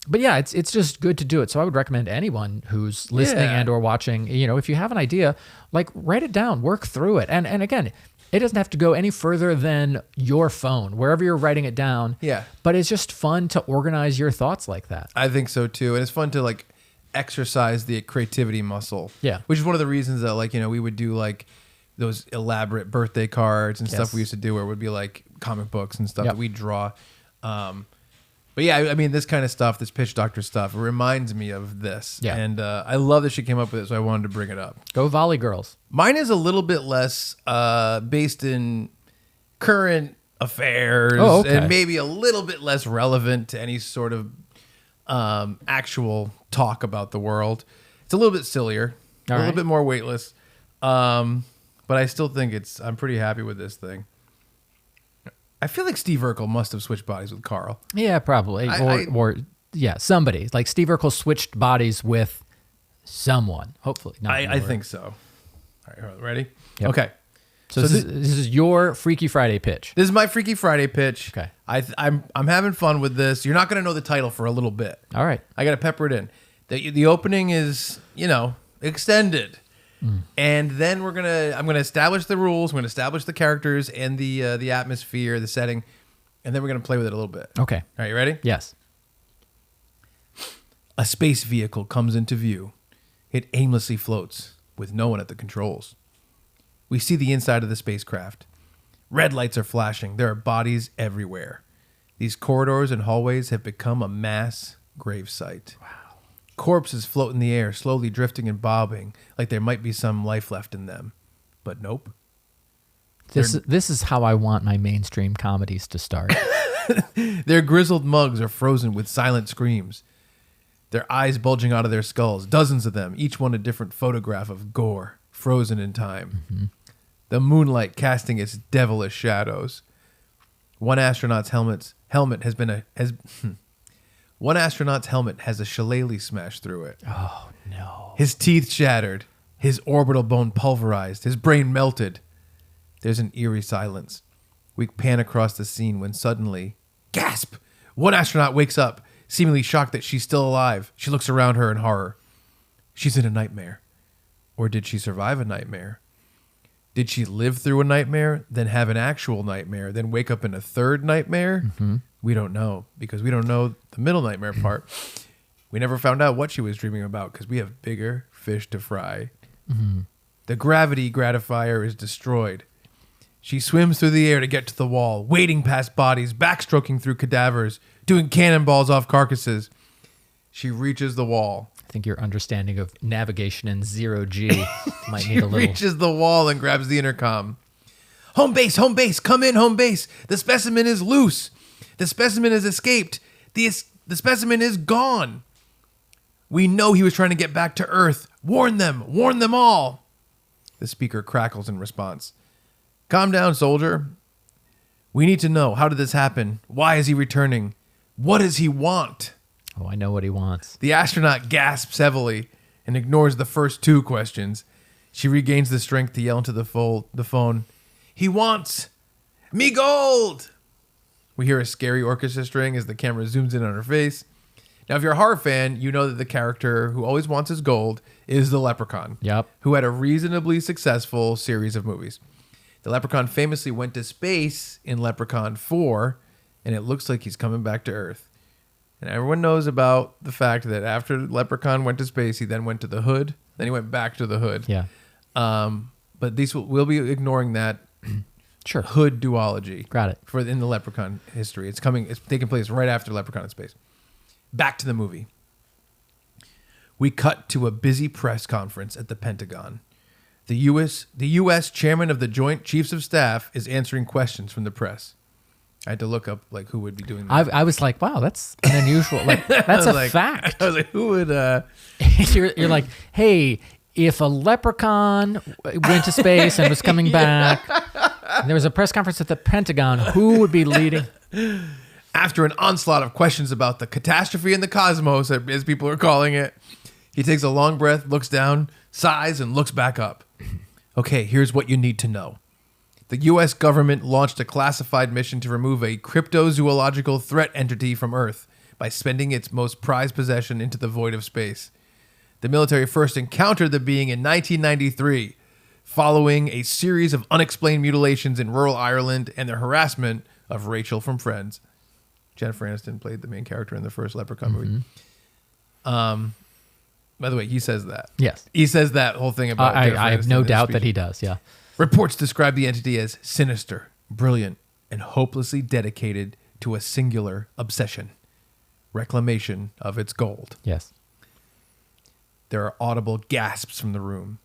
But yeah, it's just good to do it. So I would recommend anyone who's listening and or watching, if you have an idea, like write it down, work through it. And again, it doesn't have to go any further than your phone, wherever you're writing it down. Yeah. But it's just fun to organize your thoughts like that. I think so too. And it's fun to like exercise the creativity muscle. Yeah. Which is one of the reasons that we would do like those elaborate birthday cards and stuff we used to do where it would be like comic books and stuff that we draw. But yeah, this kind of stuff, this Pitch Doctor stuff, it reminds me of this. Yeah. And I love that she came up with it, so I wanted to bring it up. Go Volley Girls. Mine is a little bit less based in current affairs and maybe a little bit less relevant to any sort of actual talk about the world. It's a little bit sillier, a little bit more weightless. But I still think I'm pretty happy with this thing. I feel like Steve Urkel must have switched bodies with Carl. Yeah, probably. Or somebody. Like Steve Urkel switched bodies with someone. Hopefully. I think so. All right, ready? Yep. Okay. So this is your Freaky Friday pitch. This is my Freaky Friday pitch. Okay. I'm having fun with this. You're not going to know the title for a little bit. All right. I got to pepper it in. The opening is, extended. And then I'm gonna establish the rules. I'm gonna establish the characters and the atmosphere, the setting, and then we're gonna play with it a little bit. Okay. All right, you ready? Yes. A space vehicle comes into view. It aimlessly floats with no one at the controls. We see the inside of the spacecraft. Red lights are flashing. There are bodies everywhere. These corridors and hallways have become a mass gravesite. Wow. Corpses float in the air, slowly drifting and bobbing, like there might be some life left in them. But nope. This is how I want my mainstream comedies to start. Their grizzled mugs are frozen with silent screams. Their eyes bulging out of their skulls, dozens of them, each one a different photograph of gore, frozen in time. Mm-hmm. The moonlight casting its devilish shadows. One astronaut's helmet has a shillelagh smashed through it. Oh, no. His teeth shattered, his orbital bone pulverized, his brain melted. There's an eerie silence. We pan across the scene when suddenly, gasp! One astronaut wakes up, seemingly shocked that she's still alive. She looks around her in horror. She's in a nightmare. Or did she survive a nightmare? Did she live through a nightmare, then have an actual nightmare, then wake up in a third nightmare? Mm-hmm. We don't know, because we don't know the middle nightmare part. We never found out what she was dreaming about, because we have bigger fish to fry. Mm-hmm. The gravity gratifier is destroyed. She swims through the air to get to the wall, wading past bodies, backstroking through cadavers, doing cannonballs off carcasses. She reaches the wall. I think your understanding of navigation in 0G might need a little. Reaches the wall and grabs the intercom. Home base, come in, home base. The specimen is loose. The specimen has escaped. The specimen is gone. We know he was trying to get back to Earth. Warn them all. The speaker crackles in response. Calm down, soldier. We need to know, how did this happen? Why is he returning? What does he want? Oh, I know what he wants. The astronaut gasps heavily and ignores the first two questions. She regains the strength to yell into the phone. He wants me gold. We hear a scary orchestra string as the camera zooms in on her face. Now, if you're a horror fan, you know that the character who always wants his gold is the Leprechaun. Yep. Who had a reasonably successful series of movies. The Leprechaun famously went to space in Leprechaun 4, and it looks like he's coming back to Earth. And everyone knows about the fact that after Leprechaun went to space, he then went to the Hood. Then he went back to the Hood. Yeah. But we'll be ignoring that Sure. Hood duology. Got it. For in the Leprechaun history. It's taking place right after Leprechaun in space. Back to the movie. We cut to a busy press conference at the Pentagon. The U.S. chairman of the Joint Chiefs of Staff is answering questions from the press. I had to look up like who would be doing that. I was like, wow, that's an unusual. Like, that's a fact. I was like, who would? You're like, hey, if a leprechaun went to space and was coming back, and there was a press conference at the Pentagon, who would be leading? After an onslaught of questions about the catastrophe in the cosmos, as people are calling it, he takes a long breath, looks down, sighs, and looks back up. Okay, here's what you need to know. The U.S. government launched a classified mission to remove a cryptozoological threat entity from Earth by sending its most prized possession into the void of space. The military first encountered the being in 1993, following a series of unexplained mutilations in rural Ireland and the harassment of Rachel from Friends. Jennifer Aniston played the main character in the first Leprechaun movie. By the way, he says that. Yes. He says that whole thing about Jennifer I have Aniston no in his doubt speech. that he does, yeah. Reports describe the entity as sinister, brilliant, and hopelessly dedicated to a singular obsession: reclamation of its gold. Yes. There are audible gasps from the room.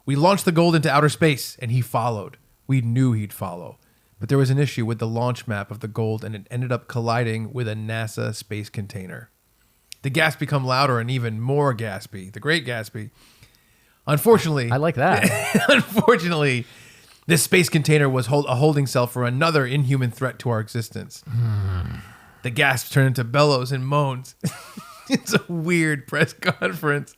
We launched the gold into outer space, and he followed. We knew he'd follow. But there was an issue with the launch map of the gold, and it ended up colliding with a NASA space container. The gasps become louder and even more gaspy. The Great Gatsby. Unfortunately, I like that. Unfortunately, this space container was a holding cell for another inhuman threat to our existence. The gasps turn into bellows and moans. It's a weird press conference.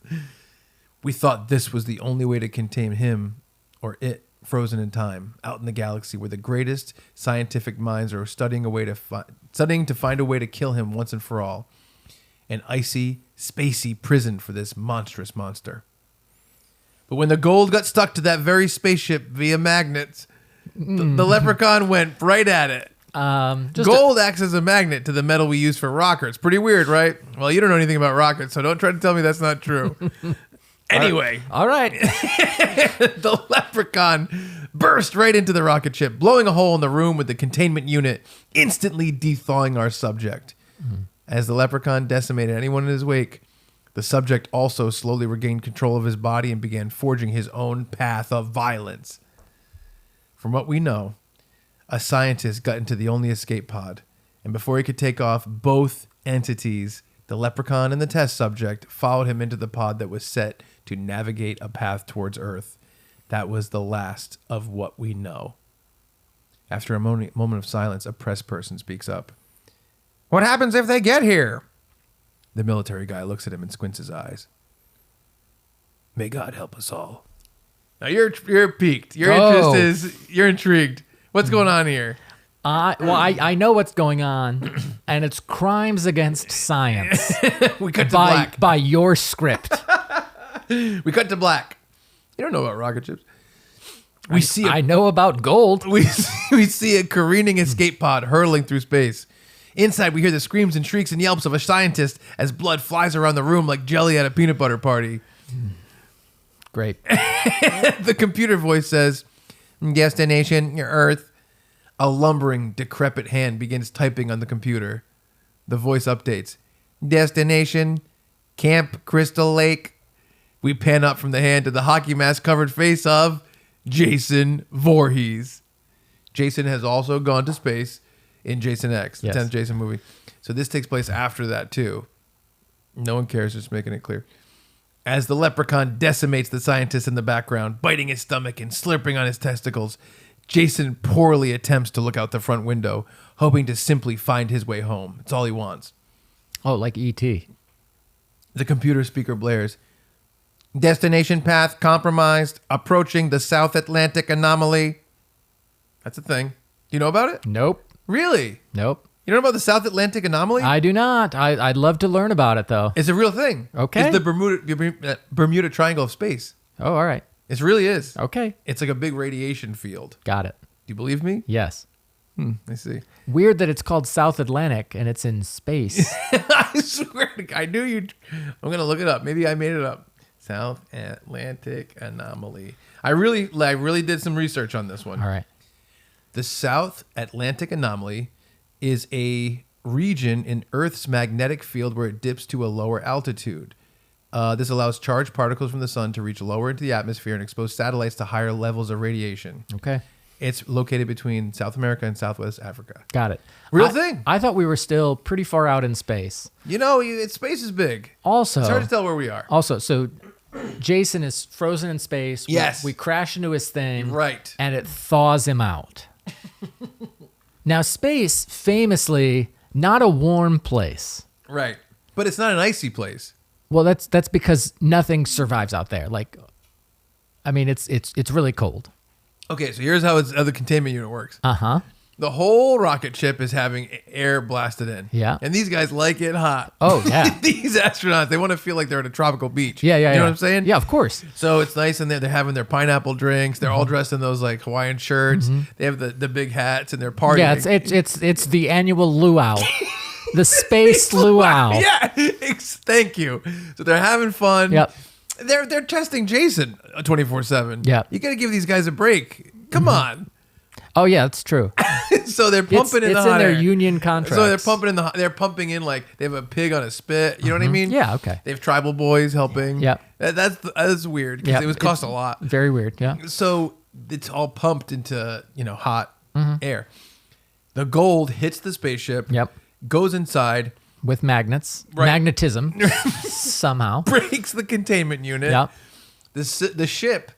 We thought this was the only way to contain him or it frozen in time out in the galaxy where the greatest scientific minds are studying to find a way to kill him once and for all. An icy, spacey prison for this monstrous monster. But when the gold got stuck to that very spaceship via magnets, the leprechaun went right at it. Gold acts as a magnet to the metal we use for rockets. Pretty weird, right? Well, you don't know anything about rockets, so don't try to tell me that's not true. Anyway. All right. The leprechaun burst right into the rocket ship, blowing a hole in the room with the containment unit, instantly thawing our subject. As the leprechaun decimated anyone in his wake, the subject also slowly regained control of his body and began forging his own path of violence. From what we know, a scientist got into the only escape pod, and before he could take off, both entities, the leprechaun and the test subject, followed him into the pod that was set to navigate a path towards Earth. That was the last of what we know. After a moment of silence, a press person speaks up. What happens if they get here? The military guy looks at him and squints his eyes. May God help us all. Now you're piqued. Your interest is, you're intrigued. What's going on here? I know what's going on, and it's crimes against science. We cut to black. By your script. We cut to black. You don't know about rocket ships. I know about gold. We see a careening escape pod hurtling through space. Inside, we hear the screams and shrieks and yelps of a scientist as blood flies around the room like jelly at a peanut butter party. Great. The computer voice says, Destination Earth. A lumbering, decrepit hand begins typing on the computer. The voice updates. Destination Camp Crystal Lake. We pan up from the hand to the hockey mask covered face of Jason Voorhees. Jason has also gone to space in Jason X, the 10th Jason movie. So this takes place after that too. No one cares, just making it clear. As the leprechaun decimates the scientist in the background, biting his stomach and slurping on his testicles, Jason poorly attempts to look out the front window, hoping to simply find his way home. It's all he wants. Oh, like E.T. The computer speaker blares. Destination path compromised, approaching the South Atlantic anomaly. That's a thing. Do you know about it? Nope. Really? Nope. You know about the South Atlantic anomaly? I do not. I'd love to learn about it, though. It's a real thing. Okay. It's the Bermuda Triangle of space. Oh, all right. It really is. Okay. It's like a big radiation field. Got it. Do you believe me? Yes. I see. Weird that it's called South Atlantic and it's in space. I swear to God, I knew you. I'm going to look it up. Maybe I made it up. South Atlantic anomaly. I really did some research on this one. All right. The South Atlantic anomaly is a region in Earth's magnetic field where it dips to a lower altitude. This allows charged particles from the sun to reach lower into the atmosphere and expose satellites to higher levels of radiation. Okay. It's located between South America and Southwest Africa. Got it. Real thing. I thought we were still pretty far out in space. You know, space is big. Also, It's hard to tell where we are. so Jason is frozen in space. Yes. We crash into his thing. Right. And it thaws him out. Now, space, famously, not a warm place. Right. But it's not an icy place. Well, that's because nothing survives out there. Like, I mean, it's really cold. Okay, so here's how the containment unit works. Uh-huh. The whole rocket ship is having air blasted in. Yeah. And these guys like it hot. Oh, yeah. These astronauts, they want to feel like they're at a tropical beach. Yeah. You know what I'm saying? Yeah, of course. So it's nice in there. They're having their pineapple drinks. They're all dressed in those like Hawaiian shirts. They have the big hats and they're partying. Yeah, it's the annual luau. The space luau. Yeah. Thank you. So they're having fun. Yep. They're testing Jason 24/7. Yep. You got to give these guys a break. Come on. Oh yeah, that's true. So they're pumping in the it's hot in their air. union contracts. So they're pumping in like they have a pig on a spit. You know what I mean? Yeah, okay. They have tribal boys helping. Yep. That's weird because Yep. it would cost a lot. Very weird. Yeah. So it's all pumped into hot air. The gold hits the spaceship. Yep. Goes inside. With magnets, Right. magnetism, somehow. Breaks the containment unit. Yep. The ship.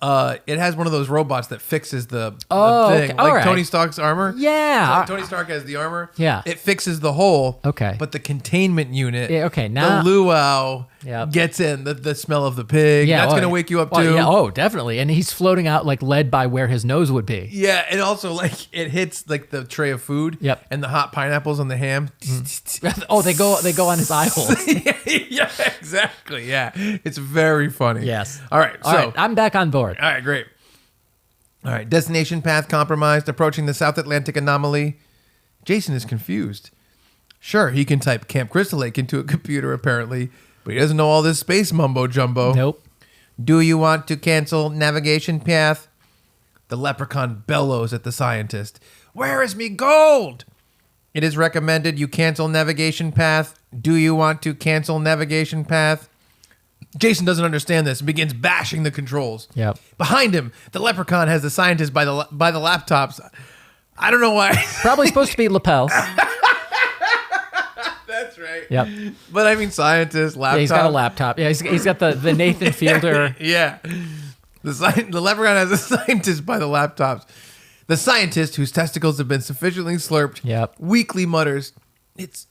It has one of those robots that fixes the thing, okay. like All right. Tony Stark's armor. Yeah. So like Tony Stark has the armor. Yeah. It fixes the hole. Okay. But the containment unit. Yeah, okay, now- the luau Yep. gets in the smell of the pig. Yeah, That's well, gonna wake you up well, too. Yeah, oh, definitely. And he's floating out like led by where his nose would be. Yeah, and also like it hits like the tray of food. Yep. And the hot pineapples on the ham. Oh, they go on his eye hole. Yeah, exactly. Yeah, it's very funny. Yes. All right. So All right, I'm back on board. all right, great. All right, destination path compromised, approaching the South Atlantic anomaly. Jason is confused. Sure, he can type Camp Crystal Lake into a computer, apparently, but he doesn't know all this space mumbo jumbo. Nope. Do you want to cancel navigation path? The leprechaun bellows at the scientist. Where is me gold? It is recommended you cancel navigation path. Do you want to cancel navigation path? Jason doesn't understand this and begins bashing the controls. Yep. Behind him, the leprechaun has the scientist by the laptops. I don't know why. Probably supposed to be lapels. That's right. Yep. But I mean scientist, laptop. Yeah, he's got a laptop. Yeah, he's got the Nathan Fielder. Yeah. The leprechaun has a scientist by the laptops. The scientist, whose testicles have been sufficiently slurped, Yep. weakly mutters, It's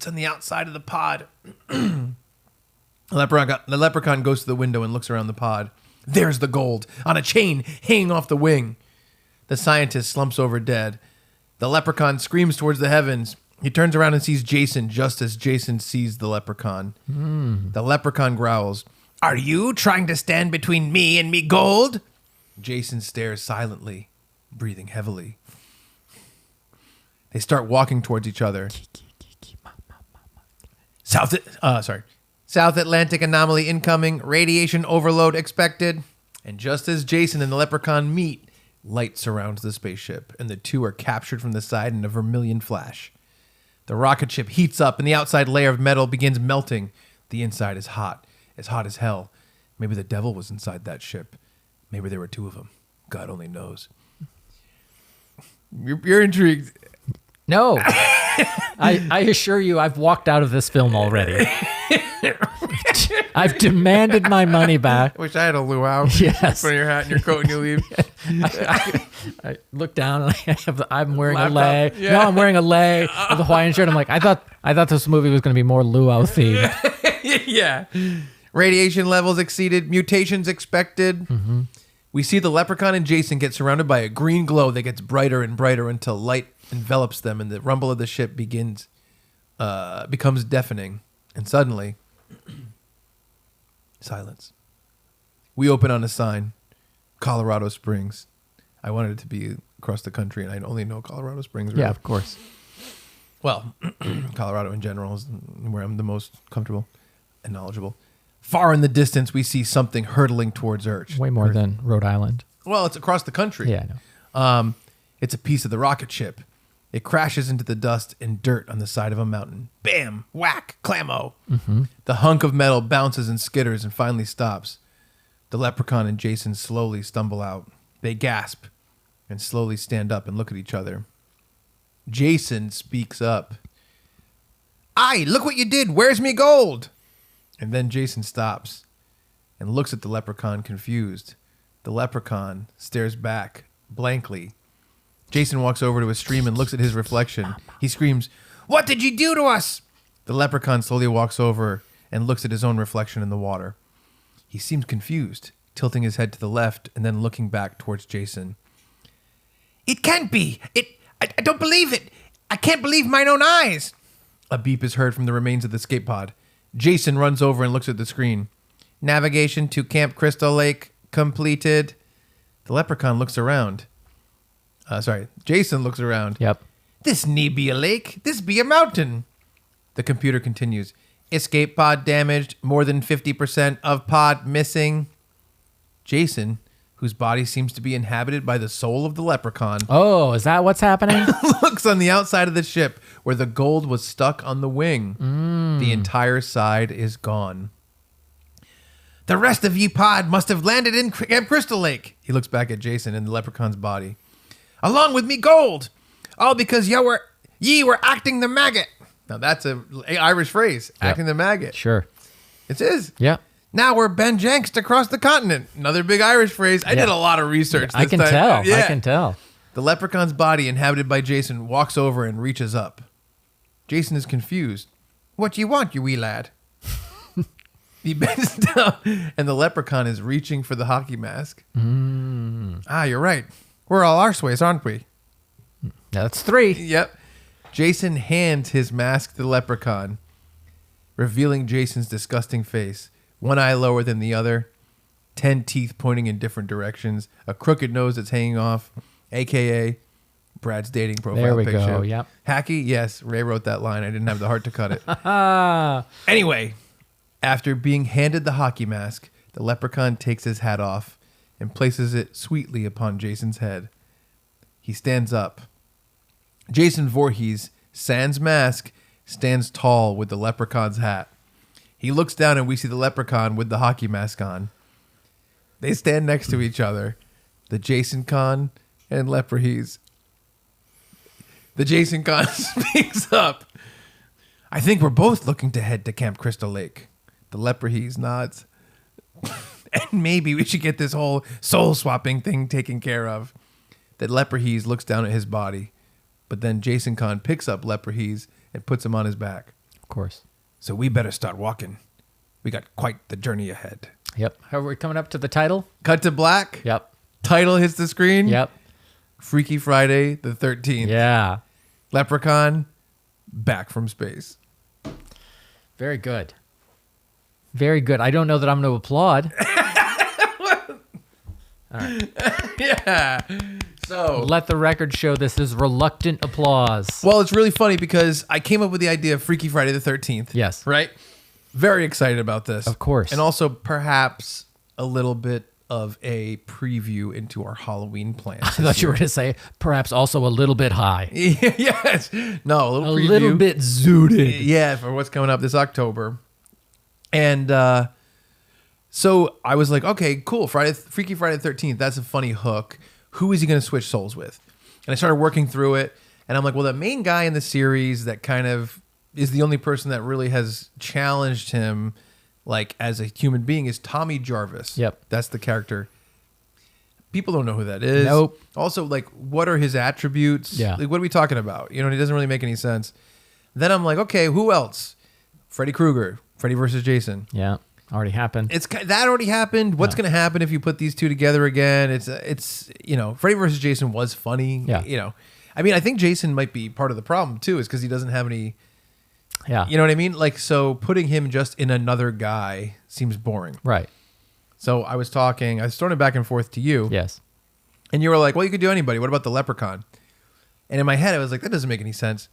on the outside of the pod. The leprechaun goes to the window and looks around the pod. There's the gold, on a chain hanging off the wing. The scientist slumps over dead. The leprechaun screams towards the heavens. He turns around and sees Jason just as Jason sees the leprechaun. The leprechaun growls, Are you trying to stand between me and me gold? Jason stares silently, breathing heavily. They start walking towards each other. South Atlantic anomaly incoming, radiation overload expected. And just as Jason and the leprechaun meet, Light surrounds the spaceship, and the two are captured from the side in a vermilion flash. The rocket ship heats up, and the outside layer of metal begins melting. The inside is hot as hell. Maybe the devil was inside that ship. Maybe there were two of them. God only knows. You're intrigued. No. I assure you, I've walked out of this film already. I've demanded my money back. I wish I had a luau. Yes. Put your hat and your coat and you leave. I look down and I'm wearing Laptop. a lei. Yeah. No, I'm wearing a lei with a Hawaiian shirt. I'm like, I thought this movie was going to be more luau themed. Yeah. Radiation levels exceeded. Mutations expected. Mm-hmm. We see the leprechaun and Jason get surrounded by a green glow that gets brighter and brighter until light envelops them and the rumble of the ship becomes deafening. And suddenly, silence. We open on a sign, Colorado Springs. I wanted it to be across the country, and I only know Colorado Springs. Really. Yeah, of course. Well, Colorado in general is where I'm the most comfortable and knowledgeable. Far in the distance, we see something hurtling towards Earth. Way more than Rhode Island. Well, it's across the country. Yeah, I know. It's a piece of the rocket ship. It crashes into the dust and dirt on the side of a mountain. Bam! Whack! Clammo! Mm-hmm. The hunk of metal bounces and skitters and finally stops. The leprechaun and Jason slowly stumble out. They gasp and slowly stand up and look at each other. Jason speaks up. "Aye, look what you did. Where's me gold?" And then Jason stops and looks at the leprechaun confused. The leprechaun stares back blankly. Jason walks over to a stream and looks at his reflection. He screams, "What did you do to us?" The leprechaun slowly walks over and looks at his own reflection in the water. He seems confused, tilting his head to the left and then looking back towards Jason. "It can't be. I don't believe it. I can't believe mine own eyes." A beep is heard from the remains of the escape pod. Jason runs over and looks at the screen. "Navigation to Camp Crystal Lake completed." The leprechaun looks around. Jason looks around. Yep. "This need be a lake. This be a mountain." The computer continues. "Escape pod damaged. More than 50% of pod missing." Jason, whose body seems to be inhabited by the soul of the leprechaun, Oh, is that what's happening? looks on the outside of the ship where the gold was stuck on the wing. The entire side is gone. "The rest of ye pod must have landed in Camp Crystal Lake." He looks back at Jason and the leprechaun's body. "Along with me gold. All because ye were acting the maggot." Now that's a Irish phrase, acting the maggot. Sure. It is. Yeah. "Now we're benjanxed across the continent." Another big Irish phrase. I did a lot of research I this can time. tell. Yeah. I can tell. The leprechaun's body, inhabited by Jason, walks over and reaches up. Jason is confused. "What you want, you wee lad?" He bends down, and the leprechaun is reaching for the hockey mask. "Ah, you're right. We're all arseways, aren't we?" That's 3. Yep. Jason hands his mask to the leprechaun, revealing Jason's disgusting face. One eye lower than the other, 10 teeth pointing in different directions, a crooked nose that's hanging off, a.k.a. Brad's dating profile There we picture. go, yep. Hacky? Yes, Ray wrote that line. I didn't have the heart to cut it. Anyway, after being handed the hockey mask, the leprechaun takes his hat off and places it sweetly upon Jason's head. He stands up. Jason Voorhees, sans mask, stands tall with the leprechaun's hat. He looks down and we see the leprechaun with the hockey mask on. They stand next to each other. The Jason Con and Leprehees. The Jason Con speaks up. "I think we're both looking to head to Camp Crystal Lake." The Leprehees nods. "And maybe we should get this whole soul swapping thing taken care of." The Leprehees looks down at his body, but then Jason Con picks up Leprehees and puts him on his back. Of course. "So we better start walking. We got quite the journey ahead." Yep. Are we coming up to the title? Cut to black. Yep. Title hits the screen. Yep. Freaky Friday the 13th. Yeah. Leprechaun back from space. Very good. Very good. I don't know that I'm going to applaud. Yeah. So Let the record show this is reluctant applause. well, it's really funny because I came up with the idea of Freaky Friday the 13th. Yes. Right? Very excited about this. Of course. And also perhaps a little bit of a preview into our Halloween plans. I thought you were going to say perhaps also a little bit high. Yes. No, a little A preview. little bit zooted. Yeah, for what's coming up this October. And so I was like, okay, cool. Freaky Friday the 13th. That's a funny hook. Who is he going to switch souls with? And I started working through it. And I'm like, well, the main guy in the series that kind of is the only person that really has challenged him, like as a human being, is Tommy Jarvis. Yep. That's the character. People don't know who that is. Nope. Also, like, what are his attributes? Yeah. Like, what are we talking about? You know, it doesn't really make any sense. Then I'm like, okay, who else? Freddy Krueger. Freddy versus Jason. Yeah. Already happened. That already happened. What's going to happen if you put these two together again? It's you know, Freddy versus Jason was funny. Yeah. You know, I mean, I think Jason might be part of the problem too, is because he doesn't have any. Yeah. You know what I mean? Like, so putting him just in another guy seems boring. Right. So I was throwing it back and forth to you. Yes. And you were like, well, you could do anybody. What about the Leprechaun? And in my head, I was like, that doesn't make any sense.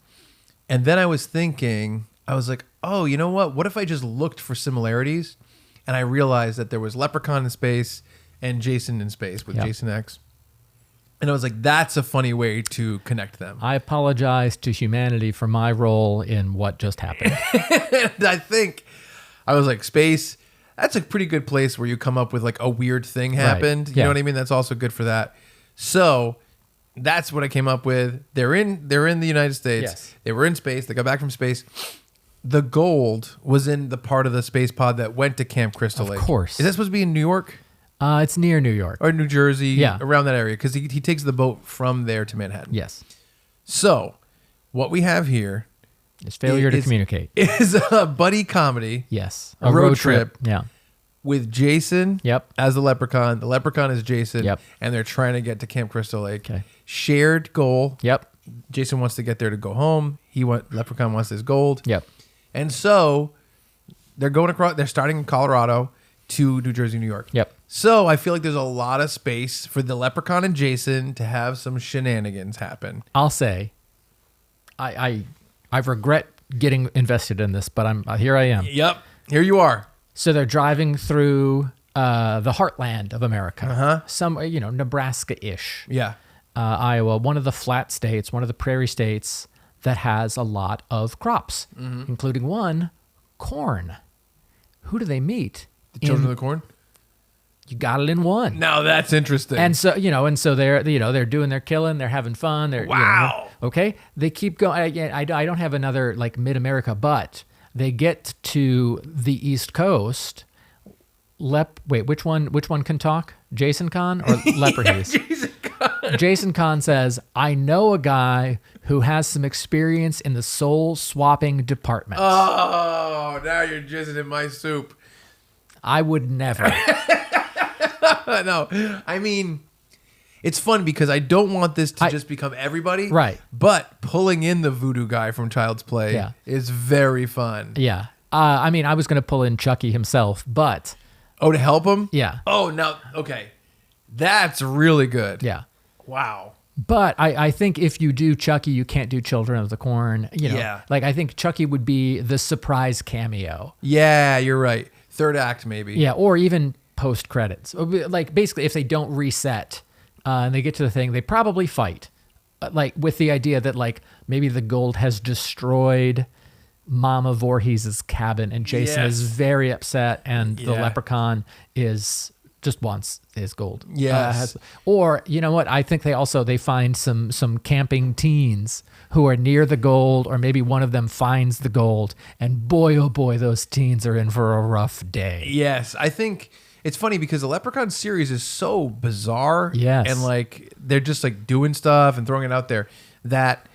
And then I was thinking, I was like, oh, you know what? What if I just looked for similarities? And I realized that there was Leprechaun in space and Jason in space with Yeah. Jason X. And I was like, that's a funny way to connect them. I apologize to humanity for my role in what just happened. And I think, I was like, space, that's a pretty good place where you come up with like a weird thing happened. You Yeah. know what I mean? That's also good for that. So that's what I came up with. They're in the United States. Yes. They were in space. They got back from space. The gold was in the part of the space pod that went to Camp Crystal Of Lake. course. Is that supposed to be in New York It's near New York. or New Jersey? Yeah. Around that area. Because he takes the boat from there to Manhattan. Yes. So what we have here It's failure to is- communicate. is a buddy comedy Yes. a road trip. Yeah. with Jason Yep. as the Leprechaun. The Leprechaun is Jason. Yep. And they're trying to get to Camp Crystal Lake. Okay. Shared goal. Yep. Jason wants to get there to go home. Leprechaun wants his gold. Yep. And so they're going across. They're starting in Colorado to New Jersey, New York. Yep. So I feel like there's a lot of space for the Leprechaun and Jason to have some shenanigans happen. I'll say, I regret getting invested in this, but here I am. Yep. Here you are. So they're driving through the heartland of America, Uh-huh. some Nebraska-ish, Yeah. Iowa, one of the flat states, one of the prairie states that has a lot of crops, including one, corn. Who do they meet? The Children of the Corn. You got it in one. Now that's interesting. And so, they're doing their killing, they're having fun. Wow. Okay. They keep going. I don't have another like mid-America, but they get to the East Coast. Wait, which one can talk? Jason Kahn or Leprechaun? Jason Kahn. Jason Kahn says, I know a guy who has some experience in the soul swapping department. Oh, now you're jizzing in my soup. I would never. No, I mean, it's fun because I don't want this to just become everybody. Right. But pulling in the voodoo guy from Child's Play Yeah. is very fun. Yeah. I mean, I was going to pull in Chucky himself, but Oh, to help him? yeah. Oh, now, okay. That's really good. Yeah. Wow. But I think if you do Chucky, you can't do Children of the Corn. Yeah. Like I think Chucky would be the surprise cameo. Yeah, you're right. Third act, maybe. Yeah, or even post credits. Like basically, if they don't reset and they get to the thing, they probably fight. Like with the idea that like maybe the gold has destroyed Mama Voorhees' cabin, and Jason Yes. is very upset, and the Yeah. leprechaun just wants his gold. Yes. Or you know what? I think they find some camping teens who are near the gold, or maybe one of them finds the gold, and boy oh boy, those teens are in for a rough day. Yes, I think it's funny because the Leprechaun series is so bizarre. Yes. And like they're just like doing stuff and throwing it out there that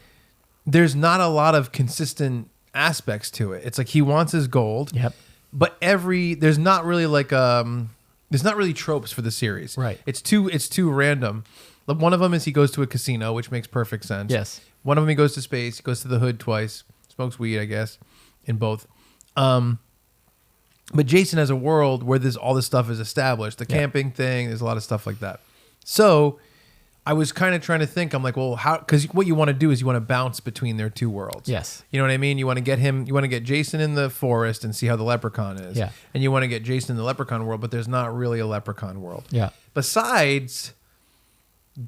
there's not a lot of consistent aspects to it. It's like he wants his gold. Yep. But there's not really like there's not really tropes for the series. Right. It's too random. One of them is he goes to a casino, which makes perfect sense. Yes. One of them he goes to space. He goes to the hood twice. Smokes weed, I guess, in both. But Jason has a world where all this stuff is established. The camping thing, there's a lot of stuff like that. So I was kind of trying to think. I'm like, well, how? Because what you want to do is you want to bounce between their two worlds. Yes. You know what I mean? You want to get him. You want to get Jason in the forest and see how the leprechaun is. Yeah. And you want to get Jason in the leprechaun world, but there's not really a leprechaun world. Yeah. Besides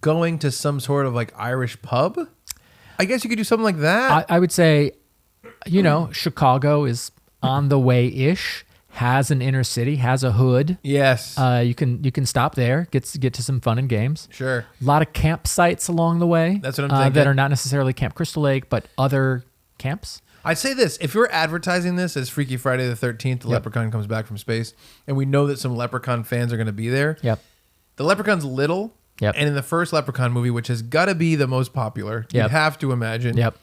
going to some sort of like Irish pub, I guess you could do something like that. I would say, Chicago is on the way-ish, has an inner city, has a hood. Yes. You can stop there, get to some fun and games. Sure. A lot of campsites along the way. That's what I'm thinking. That are not necessarily Camp Crystal Lake, but other camps. I'd say this: if you're advertising this as Freaky Friday the 13th, the leprechaun comes back from space, and we know that some leprechaun fans are going to be there. Yep. The leprechaun's little. Yep. And in the first leprechaun movie, which has got to be the most popular, Yep. you'd have to imagine. Yep.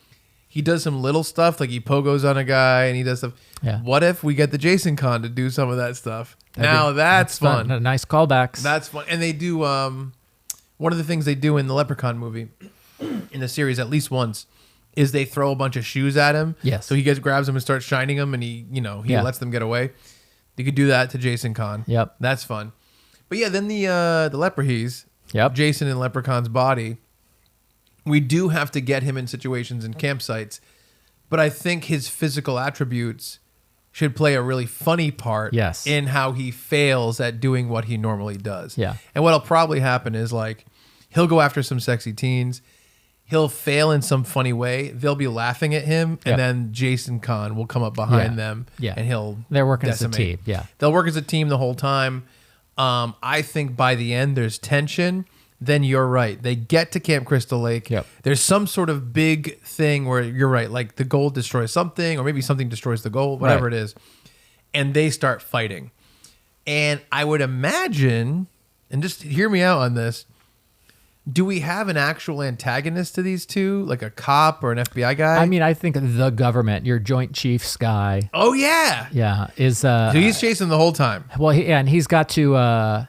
He does some little stuff, like he pogos on a guy, and he does stuff. Yeah. What if we get the Jason Con to do some of that stuff? That's fun. Nice callbacks. That's fun. And they do one of the things they do in the Leprechaun movie, in the series at least once, is they throw a bunch of shoes at him. Yes. So he grabs them and starts shining them, and he lets them get away. You could do that to Jason Con. Yep. That's fun. But yeah, then the Leprechaun, Yep. Jason in Leprechaun's body, we do have to get him in situations and campsites, but I think his physical attributes should play a really funny part Yes. in how he fails at doing what he normally does. Yeah. And what'll probably happen is like he'll go after some sexy teens, he'll fail in some funny way, they'll be laughing at him, and Yep. then Jason Con will come up behind Yeah. them Yeah. and They're working as a decimate. team. Yeah. They'll work as a team the whole time. I think by the end there's tension. Then you're right. They get to Camp Crystal Lake. Yep. There's some sort of big thing where you're right, like the gold destroys something, or maybe something destroys the gold, whatever Right. it is. And they start fighting. And I would imagine, and just hear me out on this, do we have an actual antagonist to these two, like a cop or an FBI guy? I mean, I think the government, your Joint Chiefs guy, oh yeah. is So he's chasing the whole time. well, and he's got to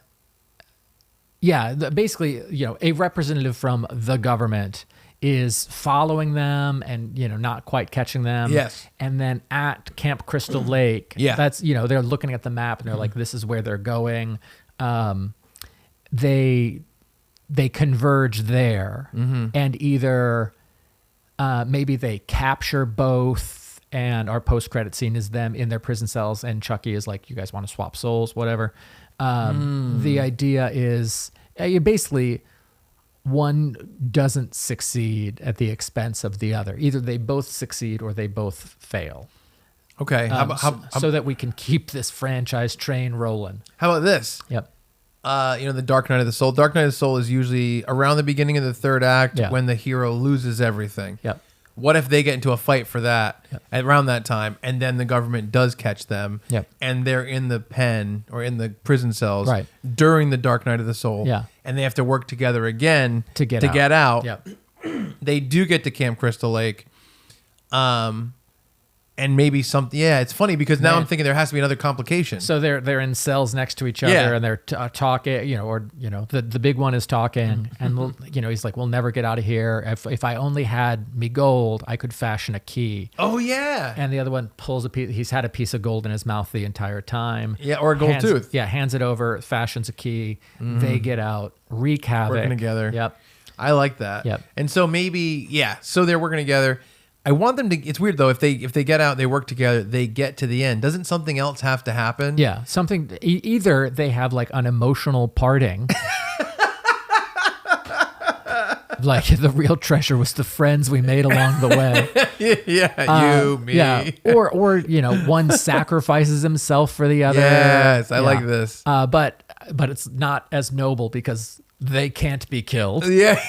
basically, a representative from the government is following them and, not quite catching them. Yes. And then at Camp Crystal Lake, Yeah. that's, they're looking at the map and they're like, this is where they're going. They converge there, and either maybe they capture both, and our post-credit scene is them in their prison cells, and Chucky is like, you guys want to swap souls, whatever. The idea is you basically, one doesn't succeed at the expense of the other. Either they both succeed or they both fail. Okay. So that we can keep this franchise train rolling. How about this? Yep. The Dark Knight of the Soul. Dark Knight of the Soul is usually around the beginning of the third act Yeah. when the hero loses everything. Yep. What if they get into a fight for that Yep. around that time, and then the government does catch them, Yep. and they're in the pen or in the prison cells Right. during the Dark Knight of the Soul, Yeah. and they have to work together again To get out. Yep. They do get to Camp Crystal Lake, and maybe something. Yeah, it's funny because now Man. I'm thinking there has to be another complication. So they're in cells next to each other, Yeah. and they're talking, the big one is talking, and he's like, we'll never get out of here. If I only had me gold, I could fashion a key. oh yeah, And the other one pulls a piece. He's had a piece of gold in his mouth the entire time. Yeah, or a gold tooth. Yeah, hands it over, fashions a key. They get out, wreak havoc. Working together. Yep. I like that. Yep. And so maybe, so they're working together. I want them to. It's weird though. If they get out, they work together. They get to the end. Doesn't something else have to happen? Yeah, something. Either they have like an emotional parting. Like the real treasure was the friends we made along the way. You, me. Yeah, or one sacrifices himself for the other. Yes, I like this. But it's not as noble because they can't be killed. Yeah,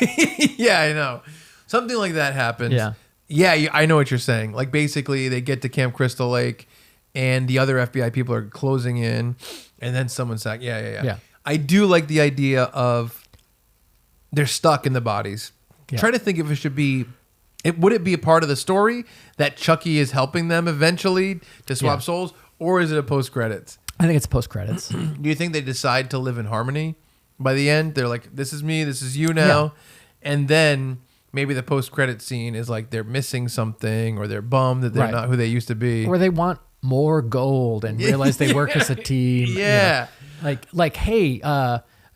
yeah, I know. Something like that happens. Yeah. Yeah, I know what you're saying. Like basically, they get to Camp Crystal Lake, and the other FBI people are closing in, and then someone's like, yeah. I do like the idea of they're stuck in the bodies. Yeah. Try to think if it should be. Would it be a part of the story that Chucky is helping them eventually to swap Yeah. souls, or is it a post credits? I think it's post credits. Do you think they decide to live in harmony by the end? They're like, this is me, this is you now, and then. Maybe the post-credit scene is like they're missing something, or they're bummed that they're Right. not who they used to be. Or they want more gold and realize they work as a team. Yeah. Like, hey,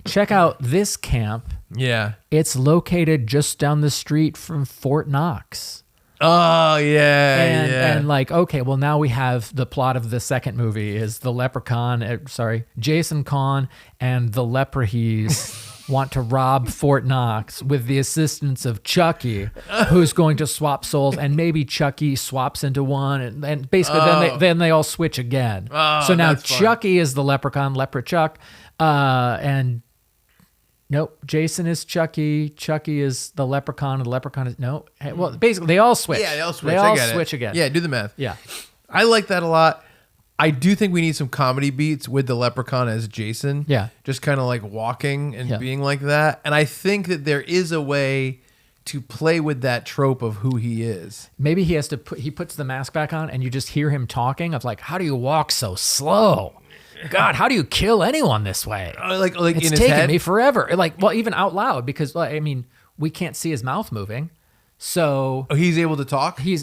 check out this camp. Yeah. It's located just down the street from Fort Knox. Oh, yeah, And like, okay, well, now we have the plot of the second movie is the leprechaun, Jason Kahn and the Leprechaun want to rob Fort Knox with the assistance of Chucky, who's going to swap souls, and maybe Chucky swaps into one, and basically then they all switch again. So now Chucky is the leprechaun, Leprechuck, and nope, Jason is Chucky. Chucky is the leprechaun. And the leprechaun is well, basically they all switch. Yeah, they all switch. They all I get switch it. again. Yeah, do the math. Yeah. I like that a lot. I do think we need some comedy beats with the leprechaun as Jason. Yeah. Just kind of like walking and being like that. And I think that there is a way to play with that trope of who he is. Maybe he has to he puts the mask back on and you just hear him talking of like, how do you walk so slow? God, how do you kill anyone this way? Like it's in his taken head? me forever. Like, well, even out loud, because I mean, we can't see his mouth moving. So He's able to talk? he's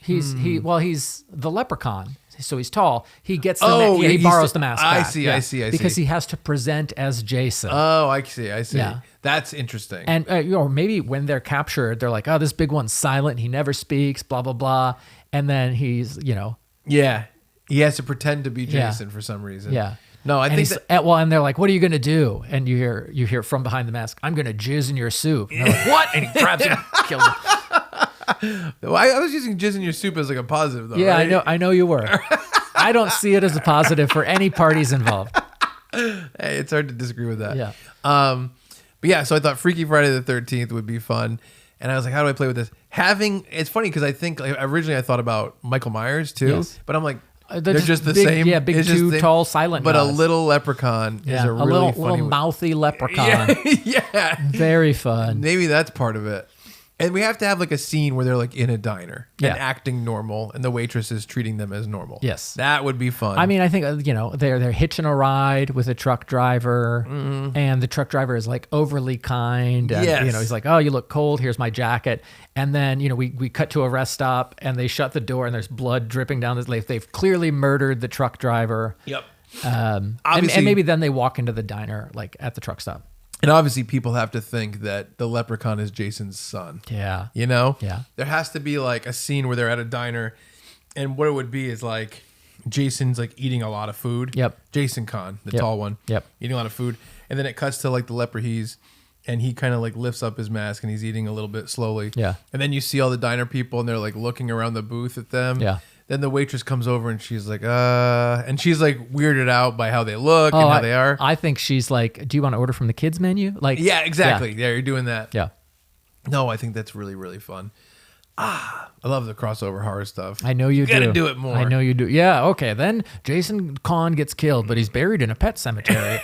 the leprechaun. So he's tall. He gets he borrows the mask I back. see, I see. Because he has to present as Jason. Oh, I see. Yeah. That's interesting. And or maybe when they're captured, they're like, oh, this big one's silent. He never speaks, blah, blah, blah. And then he's, Yeah. He has to pretend to be Jason for some reason. yeah. No, I think that... and they're like, what are you going to do? And you hear from behind the mask, I'm going to jizz in your soup. And they're like, what? And he grabs him and kills him. Well, I was using jizz in your soup as like a positive though. Yeah, right? I know you were. I don't see it as a positive for any parties involved. Hey, it's hard to disagree with that. Yeah. But yeah, so I thought Freaky Friday the 13th would be fun. And I was like, how do I play with this? It's funny because I think originally I thought about Michael Myers too, Yes. but I'm like, They're just the big, same. Yeah, big It's just two the- tall silent But guys. a little leprechaun is a really little, funny little mouthy leprechaun. Yeah. Very fun. Maybe that's part of it. And we have to have like a scene where they're like in a diner Yeah. and acting normal and the waitress is treating them as normal. Yes. That would be fun. I mean, I think, they're hitching a ride with a truck driver, and the truck driver is like overly kind. And, Yes. he's like, oh, you look cold. Here's my jacket. And then, we cut to a rest stop and they shut the door and there's blood dripping down this lake. They've clearly murdered the truck driver. Yep. And Obviously- maybe then they walk into the diner, like at the truck stop. And obviously people have to think that the leprechaun is Jason's son. Yeah. Yeah. Yeah. There has to be like a scene where they're at a diner and what it would be is like Jason's like eating a lot of food. Yep. Jason Kahn, the Yep. tall one. Yep. Eating a lot of food. And then it cuts to like the leprechaun and he kind of like lifts up his mask and he's eating a little bit slowly. Yeah. And then you see all the diner people and they're like looking around the booth at them. Yeah. Then the waitress comes over and she's like, and she's like weirded out by how they look and how they are. I think she's like, do you want to order from the kids menu? Like, Yeah, exactly. Yeah, you're doing that. Yeah. No, I think that's really, really fun. I love the crossover horror stuff. I know you gotta do. do it more. I know you do. Yeah. Okay. Then Jason Kahn gets killed, but he's buried in a pet cemetery.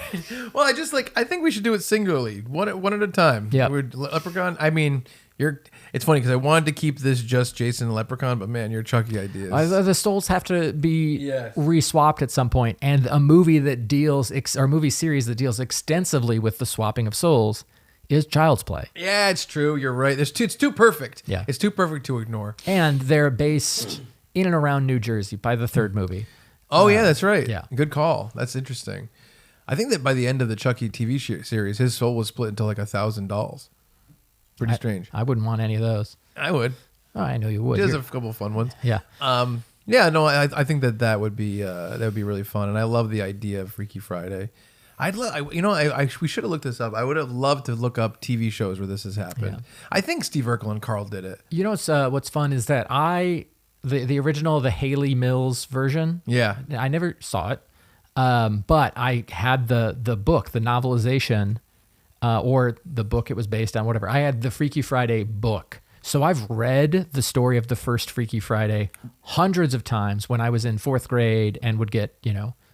Well, I think we should do it singularly, one at a time. Yeah. Leprechaun. I mean, it's funny because I wanted to keep this just Jason and Leprechaun, but man, your Chucky ideas. The souls have to be Yes. re-swapped at some point, and a movie that deals or movie series that deals extensively with the swapping of souls is Child's Play, Yeah, it's true. You're right. It's too perfect. Yeah. It's too perfect to ignore. and they're based in and around New Jersey by the third movie. Oh, yeah, that's right. yeah. Good call. That's interesting. I think that by the end of the Chucky TV series, his soul was split into like 1,000 dolls. Pretty strange. I wouldn't want any of those. I would. Oh, I know you would. There's You're- a couple of fun ones. yeah. Yeah, no, I think that would be really fun, and I love the idea of Freaky Friday. We should have looked this up. I would have loved to look up TV shows where this has happened. Yeah. I think Steve Urkel and Carl did it. You know what's fun is that the original, the Haley Mills version. Yeah. I never saw it, but I had the book, the novelization, or the book it was based on, whatever. I had the Freaky Friday book. So I've read the story of the first Freaky Friday hundreds of times when I was in fourth grade and would get,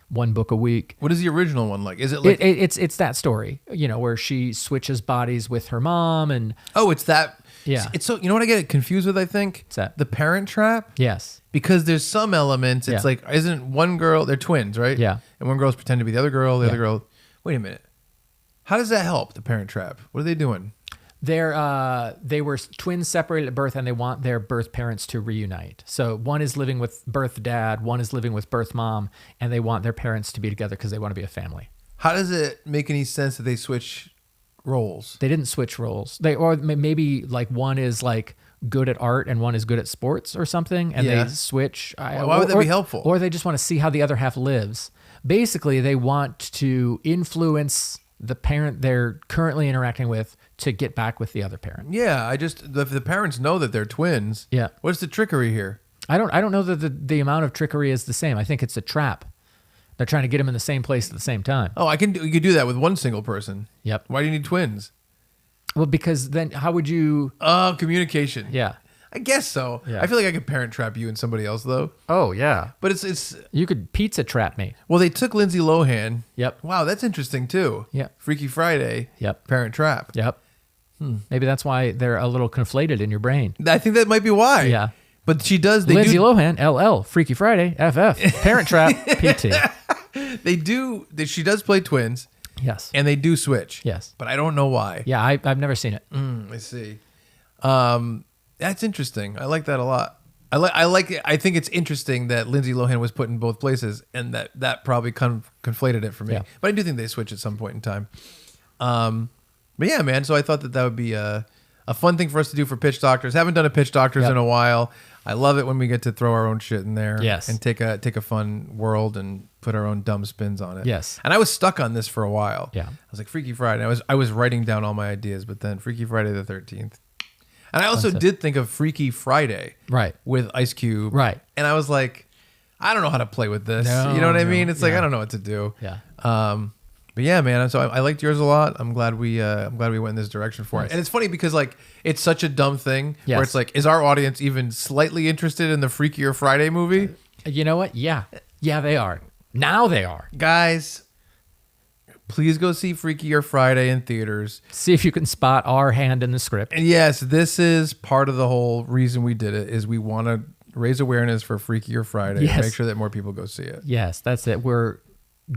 one book a week. What is the original one like? Is it like It's that story, where she switches bodies with her mom and it's that? Yeah. It's so you know what I get confused with. I think What's that? The Parent Trap. yes. Because there's some elements. It's Yeah. like isn't one girl? They're twins, right? Yeah. And one girl's pretending to be the other girl. The Yeah. other girl. Wait a minute. How does that help the Parent Trap? What are they doing? They were twins separated at birth and they want their birth parents to reunite. So one is living with birth dad, one is living with birth mom, and they want their parents to be together because they want to be a family. How does it make any sense that they switch roles. They didn't switch roles. Maybe like one is like good at art and one is good at sports or something, and Yeah. they switch. Why would that be helpful? Or they just want to see how the other half lives. Basically, they want to influence the parent they're currently interacting with to get back with the other parent. Yeah, if the parents know that they're twins, Yeah. what's the trickery here? I don't know that the amount of trickery is the same. I think it's a trap. They're trying to get them in the same place at the same time. Oh, you could do that with one single person. Yep. Why do you need twins? Well, because then how would you? Oh, communication. Yeah. I guess so. Yeah. I feel like I could parent trap you and somebody else though. Oh yeah. But it's You could pizza trap me. well, they took Lindsay Lohan. Yep. Wow, that's interesting too. Yep. Freaky Friday. Yep. Parent trap. Yep. Maybe that's why they're a little conflated in your brain. I think that might be why. Yeah. But she does. They Lindsay do. Lohan, LL, Freaky Friday, FF, Parent Trap, PT. They do. She does play twins, Yes. and they do switch. Yes. But I don't know why. Yeah, I've never seen it. I see. That's interesting. I like that a lot. I think it's interesting that Lindsay Lohan was put in both places, and that probably conflated it for me. Yeah. But I do think they switch at some point in time. But yeah, man. So I thought that would be a fun thing for us to do for Pitch Doctors. Haven't done a Pitch Doctors Yep. in a while. I love it when we get to throw our own shit in there. Yes. And take a fun world and put our own dumb spins on it. Yes. And I was stuck on this for a while. Yeah. I was like, Freaky Friday. I was writing down all my ideas, but then Freaky Friday the 13th. And I also did think of Freaky Friday. Right. With Ice Cube. Right. And I was like, I don't know how to play with this. No, you know what I no. mean? It's like, Yeah. I don't know what to do. Yeah. But yeah, man. So I liked yours a lot. I'm glad we went in this direction for Nice. it. And it's funny because like it's such a dumb thing Yes. where it's like, is our audience even slightly interested in the Freakier Friday movie? You know what? Yeah. Yeah, they are. Now they are. Guys, please go see Freakier Friday in theaters. See if you can spot our hand in the script. And yes, this is part of the whole reason we did it is we want to raise awareness for Freakier Friday Yes. and make sure that more people go see it. Yes, that's it. We're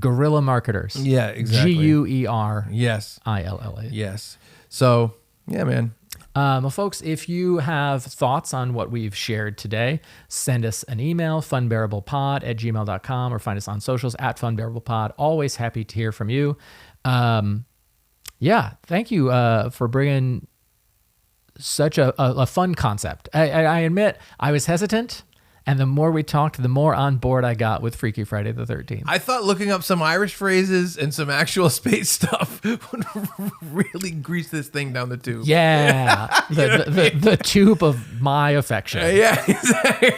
guerrilla marketers. Yeah, exactly. GUERILLA. Yes. Yes. So, yeah, man. Well, folks, if you have thoughts on what we've shared today, send us an email, funbearablepod@gmail.com, or find us on socials @funbearablepod. Always happy to hear from you. Yeah, thank you for bringing such a fun concept. I admit I was hesitant, and the more we talked, the more on board I got with Freaky Friday the 13th. I thought looking up some Irish phrases and some actual space stuff would really grease this thing down the tube. Yeah, the tube of my affection. Yeah,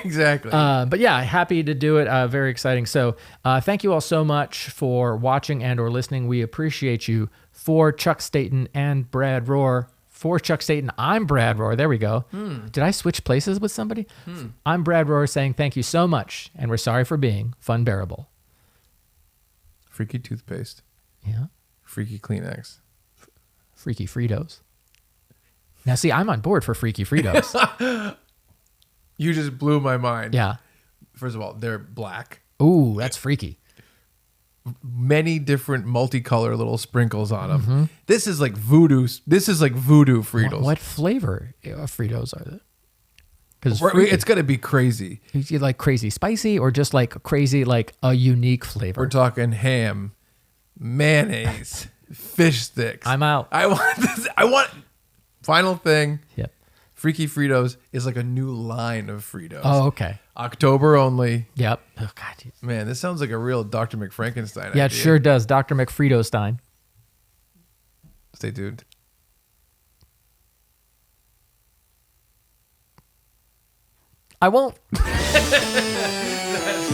exactly. But yeah, happy to do it. Very exciting. So thank you all so much for watching and or listening. We appreciate you. For Chuck Staten and Brad Rohr. For Chuck Staten, I'm Brad Rohr. There we go. Did I switch places with somebody? I'm Brad Rohr saying thank you so much, and we're sorry for being Funbearable. Freaky toothpaste. Yeah. Freaky Kleenex. Freaky Fritos. Now, see, I'm on board for Freaky Fritos. You just blew my mind. Yeah. First of all, they're black. Ooh, that's freaky. Many different multicolor little sprinkles on them. This is like voodoo. This is like voodoo Fritos. What flavor of Fritos are they? Because It's going to be crazy. you like crazy spicy or just like crazy, like a unique flavor? We're talking ham, mayonnaise, fish sticks. I'm out. I want this. I want. Final thing. Yep. Freaky Fritos is like a new line of Fritos. Oh, okay. October only. Yep. Oh, God. Geez. Man, this sounds like a real Dr. McFrankenstein Yeah, idea. it sure does. Dr. McFreedostein. Stay tuned. I won't. That's